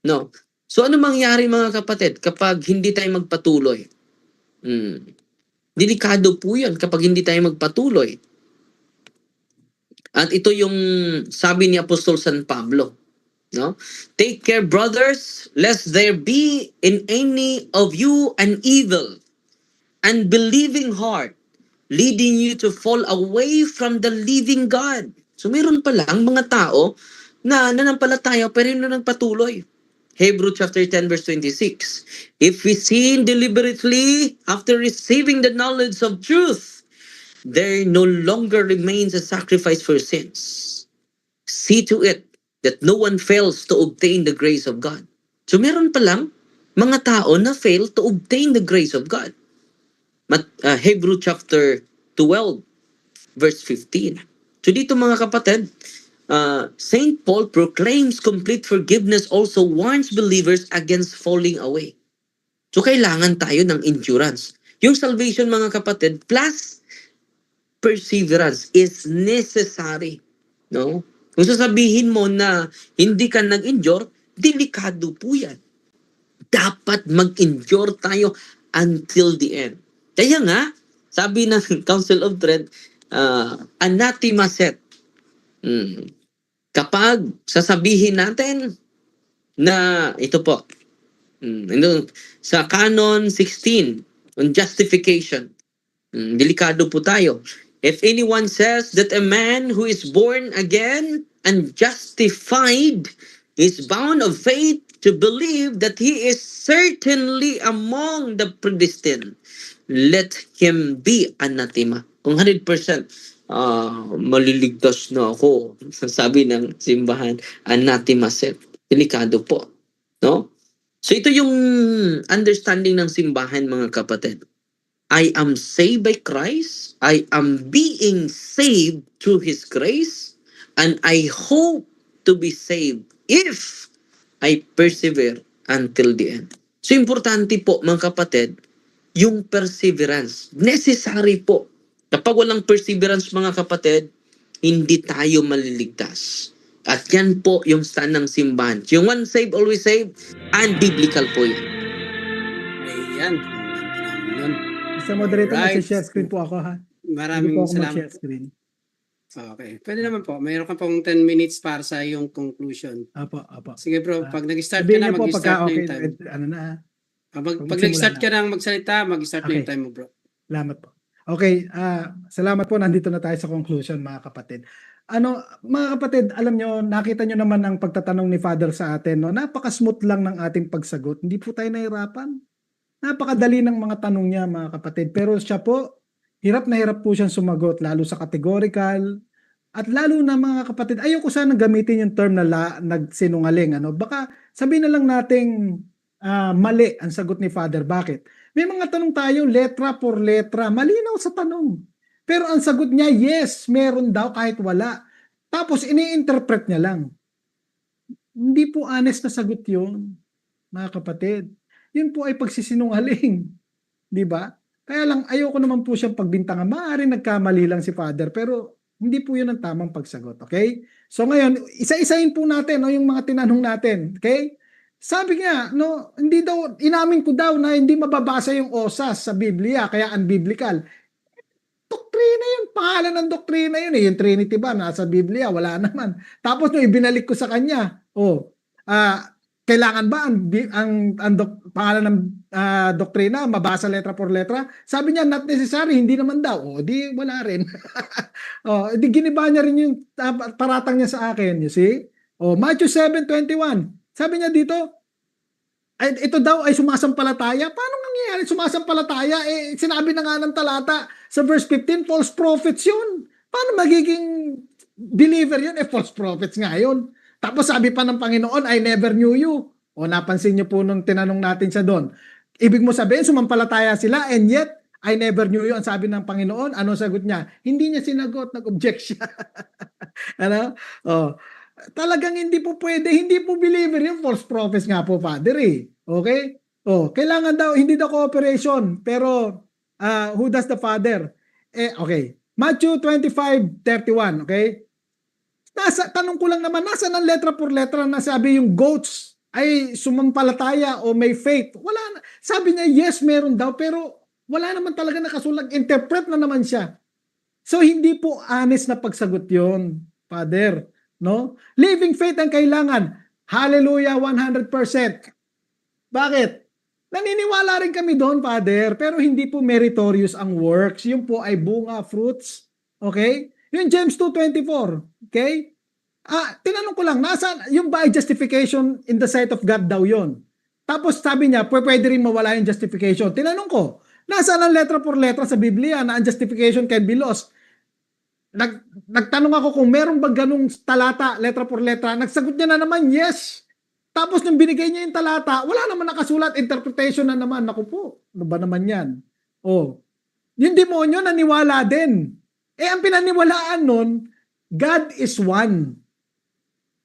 No? So ano mangyari, mga kapatid, kapag hindi tayo magpatuloy? Delikado po yan kapag hindi tayo magpatuloy. At ito yung sabi ni Apostol San Pablo. No? Take care, brothers, lest there be in any of you an evil, unbelieving heart, leading you to fall away from the living God. So meron palang mga tao na nanampalataya pero hindi na nagpatuloy. Hebrew chapter 10 verse 26. If we sin deliberately after receiving the knowledge of truth, there no longer remains a sacrifice for sins. See to it that no one fails to obtain the grace of God. So meron palang mga tao na fail to obtain the grace of God. Hebrew chapter 12 verse 15. So dito, mga kapatid, Saint Paul proclaims complete forgiveness, also warns believers against falling away. So kailangan tayo ng endurance. Yung salvation, mga kapatid, plus perseverance is necessary. No? Kung sasabihin mo na hindi ka nag-endure, delikado po yan. Dapat mag-endure tayo until the end. Kaya nga, sabi ng Council of Trent, anathema set. Kapag sasabihin natin na ito po, sa Canon 16 on justification, delikado po tayo. If anyone says that a man who is born again and justified is bound of faith to believe that he is certainly among the predestined, let him be anathema. Kung 100% maliligtas na ako, sabi ng simbahan, anathema set. Delikado po. No? So ito yung understanding ng simbahan, mga kapatid. I am saved by Christ. I am being saved through His grace. And I hope to be saved if I persevere until the end. So importante po, mga kapatid, yung perseverance. Necessary po. Kapag walang perseverance, mga kapatid, hindi tayo maliligtas. At yan po yung stand ng simbahan. Yung one saved, always saved, unbiblical po yan. Ayan. Yun. Sa moderator, Right. mag-share screen po ako, ha? Maraming Hindi po ako salamat. mag-share screen. Okay. Pwede naman po. Mayroon ka pong 10 minutes para sa iyong conclusion. Apo. Sige bro, pag nag-start ka Sabihin na, niyo po mag-start pagka na okay, yung time. ano na, ha? Pag magsimula nag-start na. ka na magsalita, mag-start na Okay. yung time mo, bro. Salamat po. Okay, salamat po. Nandito na tayo sa conclusion, mga kapatid. Mga kapatid, alam nyo, nakita nyo naman ang pagtatanong ni Father sa atin. No? Napaka-smooth lang ng ating pagsagot. Hindi po tayo nahirapan. Napakadali ng mga tanong niya, mga kapatid. Pero siya po, hirap na hirap po siyang sumagot, lalo sa categorical. At lalo na, mga kapatid, ayoko sana gamitin yung term na nagsinungaling. Baka sabihin na lang nating mali ang sagot ni Father. Bakit? May mga tanong tayo, letra por letra. Malinaw sa tanong. Pero ang sagot niya, yes, meron daw kahit wala. Tapos ini-interpret niya lang. Hindi po honest na sagot yun, mga kapatid. Yun po ay pagsisinungaling. Di ba? Kaya lang, ayoko naman po siyang pagbintangan. Maaaring nagkamali lang si Father, pero hindi po yun ang tamang pagsagot. Okay? So ngayon, isa-isahin po natin no, yung mga tinanong natin. Okay? Sabi niya, no, hindi daw, inamin ko daw na hindi mababasa yung osas sa Biblia, kaya unbiblical. Doktrina yun, pangalan ng doktrina yun eh. Yung Trinity ba, nasa Biblia, wala naman. Tapos nung ibinalik ko sa kanya, kailangan ba pangalan ng doktrina, mabasa letra por letra? Sabi niya, not necessary, hindi naman daw. O, di wala rin. Di giniba niya rin yung paratang niya sa akin, you see? Matthew 7:21. Sabi niya dito, ito daw ay sumasampalataya. Paano nangyayari sumasampalataya? Sinabi na nga ng talata sa verse 15, false prophets yun. Paano magiging believer yun? False prophets nga yun. Tapos sabi pa ng Panginoon, I never knew you. Napansin niyo po nung tinanong natin siya doon. Ibig mo sabihin, sumampalataya sila and yet, I never knew you. Ang sabi ng Panginoon, ano sagot niya? Hindi niya sinagot, nag-object siya. Ano? Talagang hindi po pwede, hindi po believer yung false prophets nga po, Father eh. Okay? Kailangan daw, hindi daw cooperation, pero who does the Father? Okay. Matthew 25:31, okay? Tanong ko lang naman, nasa ng letra por letra na sabi yung goats ay sumampalataya o may faith? Wala na. Sabi niya, yes, meron daw, pero wala naman talaga nakasulat. Interpret na naman siya. So, hindi po honest na pagsagot yon, Father. No? Living faith ang kailangan. Hallelujah, 100%. Bakit? Naniniwala rin kami doon, Father, pero hindi po meritorious ang works. Yun po ay bunga, fruits. Okay? Yung James 2:24. Okay? Tinanong ko lang, nasa yung by justification in the sight of God daw yon. Tapos sabi niya, pwede rin mawala yung justification. Tinanong ko, nasaan ang letra por letra sa Biblia na ang justification can be lost? Nagtanong ako kung meron ba ganung talata, letra por letra. Nagsagot niya na naman, yes. Tapos nung binigay niya yung talata, wala naman nakasulat, interpretation na naman. Naku po, ano ba naman yan? Yung demonyo naniwala din. Ang pinaniwalaan nun, God is one.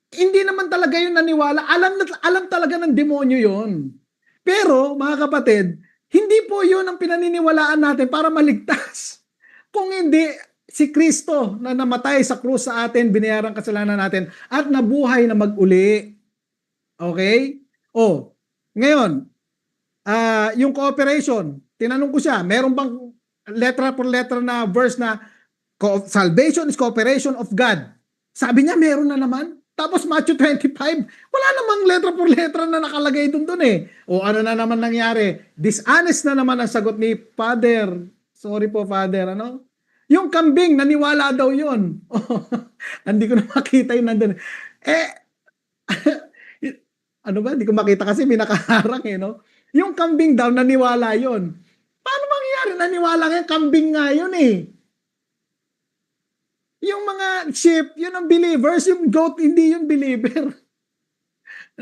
Hindi naman talaga yun naniwala. Alam talaga ng demonyo yun. Pero, mga kapatid, hindi po yun ang pinaniniwalaan natin para maligtas. Kung hindi, si Kristo na namatay sa krus sa atin, binayaran kasalanan natin, at nabuhay na mag-uli. Okay? Ngayon, yung cooperation, tinanong ko siya, meron bang letra por letra na verse na salvation is cooperation of God? Sabi niya, meron na naman. Tapos Matthew 25, wala namang letra por letra na nakalagay doon eh. Ano na naman nangyari? Dishonest na naman ang sagot ni Father. Sorry po, Father. Ano? Yung kambing, naniwala daw yun. Hindi ko na makita yun nandun. Ano ba? Hindi ko makita kasi may nakaharang eh, no? Yung kambing daw, naniwala yun. Paano mangyayari? Naniwala nga, kambing nga yun eh. Yung mga sheep, yun ang believers. Yung goat, hindi yun believer.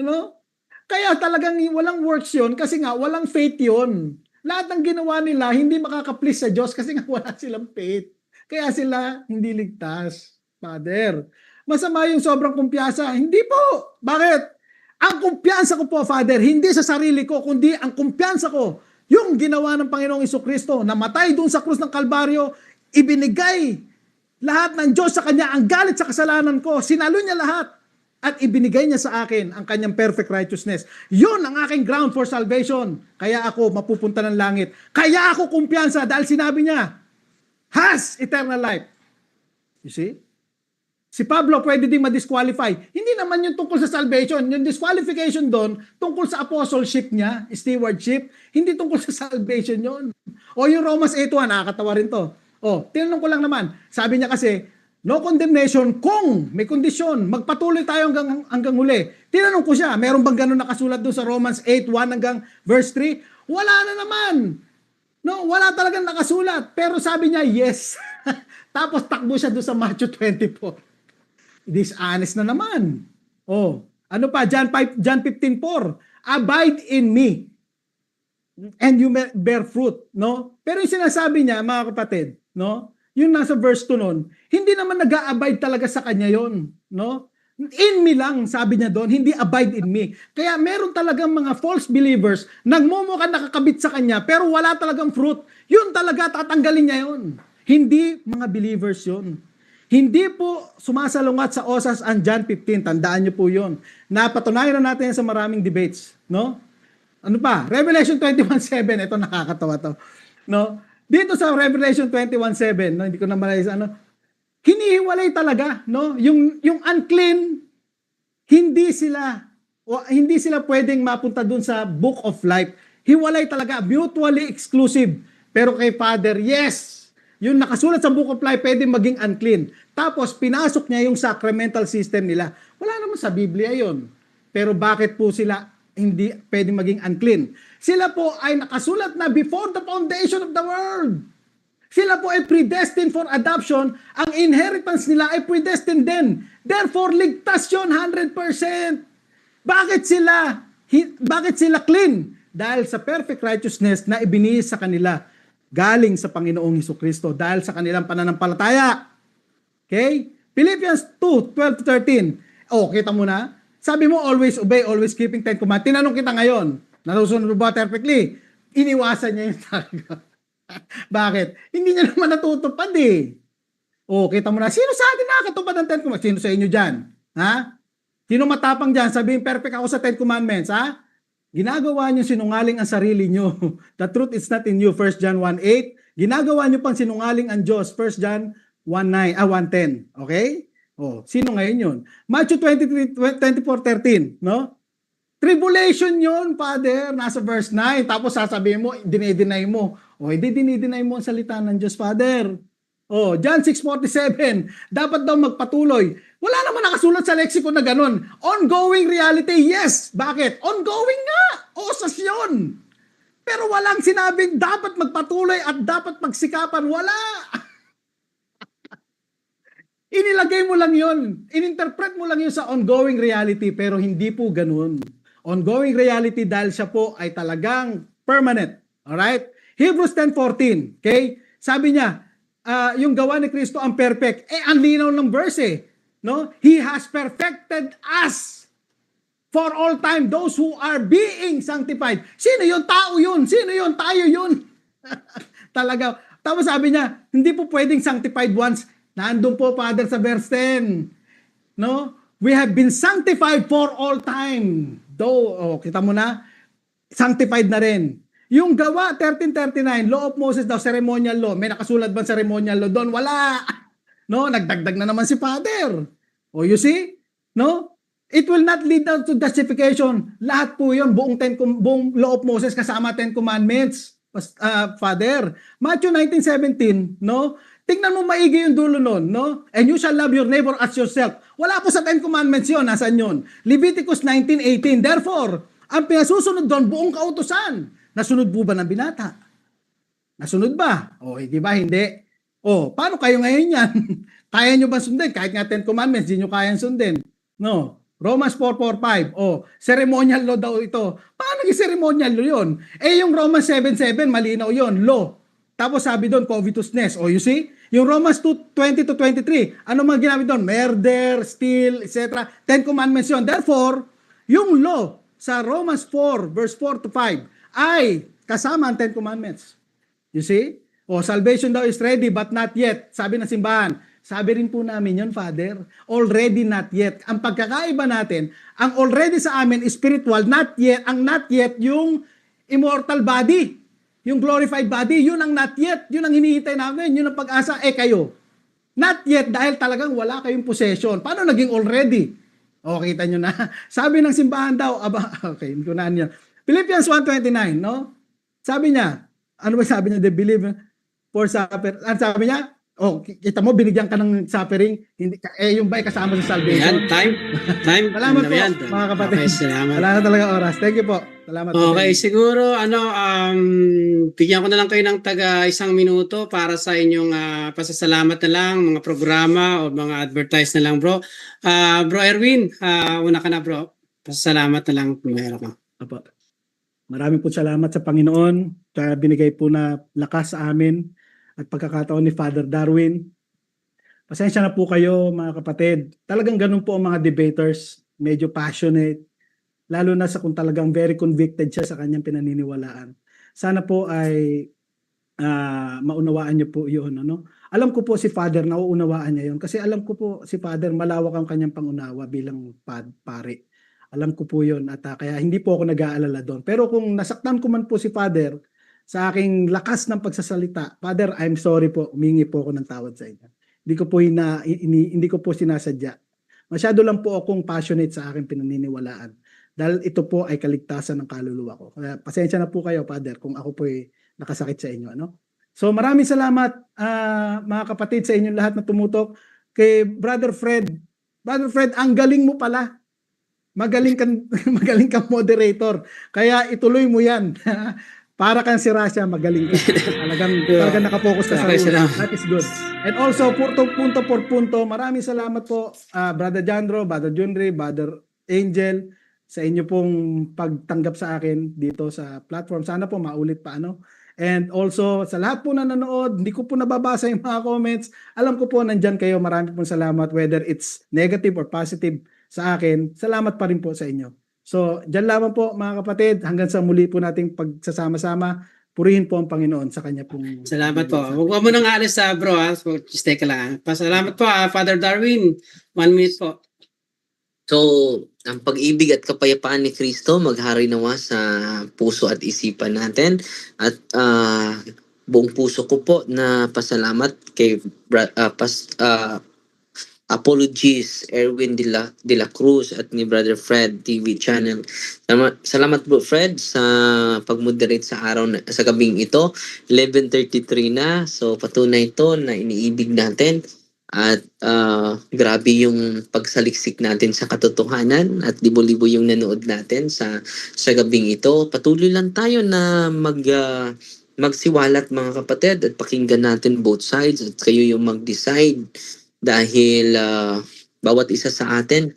Ano? Kaya talagang walang works yun kasi nga walang faith yun. Lahat ng ginawa nila, hindi makaka-please sa Diyos kasi nga wala silang faith. Kaya sila hindi ligtas, Father. Masama yung sobrang kumpiyansa. Hindi po. Bakit? Ang kumpiyansa ko po, Father, hindi sa sarili ko, kundi ang kumpiyansa ko, yung ginawa ng Panginoong Jesucristo, namatay doon sa krus ng Kalbaryo, ibinigay lahat ng Diyos sa Kanya, ang galit sa kasalanan ko, sinalo niya lahat, at ibinigay niya sa akin ang Kanyang perfect righteousness. Yun ang aking ground for salvation. Kaya ako mapupunta ng langit. Kaya ako kumpiyansa dahil sinabi niya, has eternal life. You see? Si Pablo pwede din ma-disqualify. Hindi naman yung tungkol sa salvation. Yung disqualification doon, tungkol sa apostleship niya, stewardship, hindi tungkol sa salvation yun. O yung Romans 8:1, nakakatawa rin to. Tinanong ko lang naman. Sabi niya kasi, no condemnation kung may kondisyon, magpatuloy tayo hanggang huli. Tinanong ko siya, meron bang ganun nakasulat doon sa Romans 8:1 hanggang verse 3? Wala na naman. No, wala talagang nakasulat. Pero sabi niya, yes. Tapos takbo siya doon sa Matthew 24. Dishonest na naman. Ano pa? John 15:4. Abide in me and you may bear fruit, no? Pero yung sinasabi niya, mga kapatid, no? Yung nasa verse 2 nun, hindi naman nag-a-abide talaga sa kanya yon, no? In me lang, sabi niya doon, hindi abide in me. Kaya meron talagang mga false believers, nagmumukha nakakabit sa kanya, pero wala talagang fruit. Yun talaga, tatanggalin niya yun. Hindi mga believers yun. Hindi po sumasalungat sa osas ang John 15. Tandaan niyo po yun. Napatunayan na natin yan sa maraming debates. No? Ano pa? Revelation 21:7. Ito nakakatawa to. No? Dito sa Revelation 21:7, no, hindi ko na malayas hinihiwalay talaga, no? Yung unclean, hindi sila pwedeng mapunta dun sa book of life. Hiwalay talaga, mutually exclusive. Pero kay Father, yes, yung nakasulat sa book of life pwedeng maging unclean. Tapos pinasok niya yung sacramental system nila. Wala naman sa Biblia yon. Pero bakit po sila hindi pwedeng maging unclean? Sila po ay nakasulat na before the foundation of the world. Sila po ay predestined for adoption. Ang inheritance nila ay predestined din. Therefore, ligtas yun 100%. Bakit sila clean? Dahil sa perfect righteousness na ibinihis sa kanila galing sa Panginoong Hesukristo dahil sa kanilang pananampalataya. Okay? Philippians 2:12-13. Oh, kita mo na? Sabi mo, always obey, always keeping 10 commandments. Tinanong kita ngayon, narusunod ba perfectly? Iniwasan niya yung talaga. Bakit? Hindi niya naman natutupad eh. O, kita mo na, sino sa atin nakakatupad ng 10 commandments? Sino sa inyo dyan? Ha? Sino matapang dyan? Sabihin, perfect ako sa 10 commandments, ha? Ginagawa niyo sinungaling ang sarili niyo. The truth is not in you, 1 John 1:8. Ginagawa niyo pang sinungaling ang Diyos, 1 John 1:10. Okay? O, sino ngayon yun? Matthew 24:13, no? Tribulation yun, Father. Nasa verse 9. Tapos sasabihin mo, dinideny mo. O, hindi dinideny mo ang salita ng Diyos, Father. O, John 6:47. Dapat daw magpatuloy. Wala naman nakasulat sa lexicon na ganun. Ongoing reality, yes. Bakit? Ongoing nga. Osas yun. Pero walang sinabing dapat magpatuloy at dapat magsikapan. Wala. Inilagay mo lang yun. Ininterpret mo lang yun sa ongoing reality. Pero hindi po ganun. Ongoing reality dahil siya po ay talagang permanent. Alright? Hebrews 10:14. Okay? Sabi niya, yung gawa ni Kristo ang perfect. Ang linaw ng verse eh. No? He has perfected us for all time, those who are being sanctified. Sino yun? Tao yun. Sino yun? Tayo yun. Talaga. Tapos sabi niya, hindi po pwedeng sanctified once. Nandun po, Father, sa verse 10. No? We have been sanctified for all time. Though, kita mo na, sanctified na rin. Yung gawa, 13:39, Law of Moses daw, ceremonial law. May nakasulat ba ceremonial law doon? Wala. No, nagdagdag na naman si Father. O, you see? No? It will not lead down to justification. Lahat po yun, buong Law of Moses kasama 10 Commandments. Father. Matthew 19:17, no? Tingnan mo maigi yung dulo nun, no? And you shall love your neighbor as yourself. Wala po sa 10 Commandments yun. Nasaan yun? Leviticus 19:18. Therefore, ang pinasusunod doon, buong kautusan. Nasunod po ba ng binata? Nasunod ba? O, di ba? Hindi. O, paano kayo ngayon yan? Kaya nyo ba sundin? Kahit nga 10 Commandments, di nyo kayang sundin. No. Romans 4:4-5. O, ceremonial law daw ito. Paano yung ceremonial law yun? Yung Romans 7:7, malinaw yun. Law. Tapos sabi doon, covetousness. O, you see? Yung Romans 2:20-23, ano mga ginamit doon? Murder, steal, etc. 10 Commandments yun. Therefore, yung law sa Romans 4, verse 4-5, ay kasama ang 10 Commandments. You see? O, salvation daw is ready but not yet. Sabi ng simbahan. Sabi rin po namin yun, Father. Already not yet. Ang pagkakaiba natin, ang already sa amin is spiritual, not yet. Ang not yet, yung immortal body. Yung glorified body, yun ang not yet. Yun ang hinihintay namin. Yun ang pag-asa. Kayo. Not yet dahil talagang wala kayong possession. Paano naging already? O, kita nyo na. Sabi ng simbahan daw, okay, hindi ko na yan. Philippians 1:29, no? Sabi niya, ano ba sabi niya? They believe for suffer. Ano sabi niya? Oh, kita mo, binigyan ka ng suffering. Hindi, yung ba'y kasama sa salvation? Yan, time. Salamat po, Yan. mga kapatid. Okay, salamat. Wala na talaga oras. Thank you po. Salamat po. Okay, siguro, bigyan ko na lang kayo ng taga 1 minuto para sa inyong pasasalamat na lang, mga programa o mga advertise na lang, bro. Bro Erwin, una ka na, bro. Pasasalamat na lang kung meron ka. Apo. Maraming po salamat sa Panginoon sa binigay po na lakas sa amin at pagkakataon ni Father Darwin. Pasensya na po kayo, mga kapatid. Talagang ganun po ang mga debaters, medyo passionate, lalo na sa kung talagang very convicted siya sa kanyang pinaniniwalaan. Sana po ay maunawaan niyo po yun. Ano? Alam ko po si Father, nauunawaan niya yun. Kasi alam ko po si Father, malawak ang kanyang pangunawa bilang pare. Alam ko po yun. At kaya hindi po ako nag-aalala doon. Pero kung nasaktan ko man po si Father sa aking lakas ng pagsasalita, Father, I'm sorry po. Humingi po ako ng tawad sa inyo. Hindi ko po sinasadya. Masyado lang po akong passionate sa aking pinaniniwalaan. Dahil ito po ay kaligtasan ng kaluluwa ko. Kaya pasensya na po kayo, Father, kung ako po ay nakasakit sa inyo. Ano? So maraming salamat mga kapatid sa inyong lahat na tumutok. Kay Brother Fred. Brother Fred, ang galing mo pala. Magaling kang, magaling kang moderator. Kaya ituloy mo yan. Para kang si Rasha, magaling ka. Talagang nakapokus ka sa Okay, rule. salamat. That is good. And also, punto por punto, maraming salamat po, Brother Jandro, Brother Junri, Brother Angel, sa inyo pong pagtanggap sa akin dito sa platform. Sana po maulit pa, ano? And also, sa lahat po na nanood, hindi ko po nababasa yung mga comments. Alam ko po, nandyan kayo. Marami pong salamat, whether it's negative or positive sa akin. Salamat pa rin po sa inyo. So, dyan lamang po mga kapatid, hanggang sa muli po nating pagsasama-sama, purihin po ang Panginoon sa kanya pong... Salamat po. Huwag mo nang alis sa bro ha. So, just take lang. Pasalamat po Father Darwin. 1 minute po. So, ang pag-ibig at kapayapaan ni Kristo maghari nawa sa puso at isipan natin. At buong puso ko po na pasalamat kay Apologies Erwin de la Cruz at ni Brother Fred TV channel. Salamat bro Fred sa pag-moderate sa sa gabing ito. 11:33 na. So patunay ito na iniibig natin at grabe yung pagsaliksik natin sa katotohanan at libo-libo yung nanood natin sa gabing ito. Patuloy lang tayo na magsiwalat mga kapatid at pakinggan natin both sides at kayo yung mag-decide. Dahil bawat isa sa atin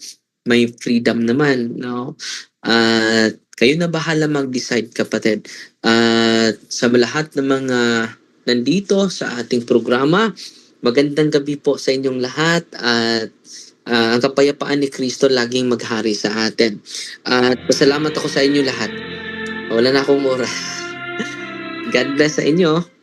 may freedom naman, no? At kayo na bahala mag-decide, kapatid. At sa lahat ng mga nandito sa ating programa, magandang gabi po sa inyong lahat at ang kapayapaan ni Kristo laging maghari sa atin. At pasalamat ako sa inyo lahat. Wala na akong oras. God bless sa inyo.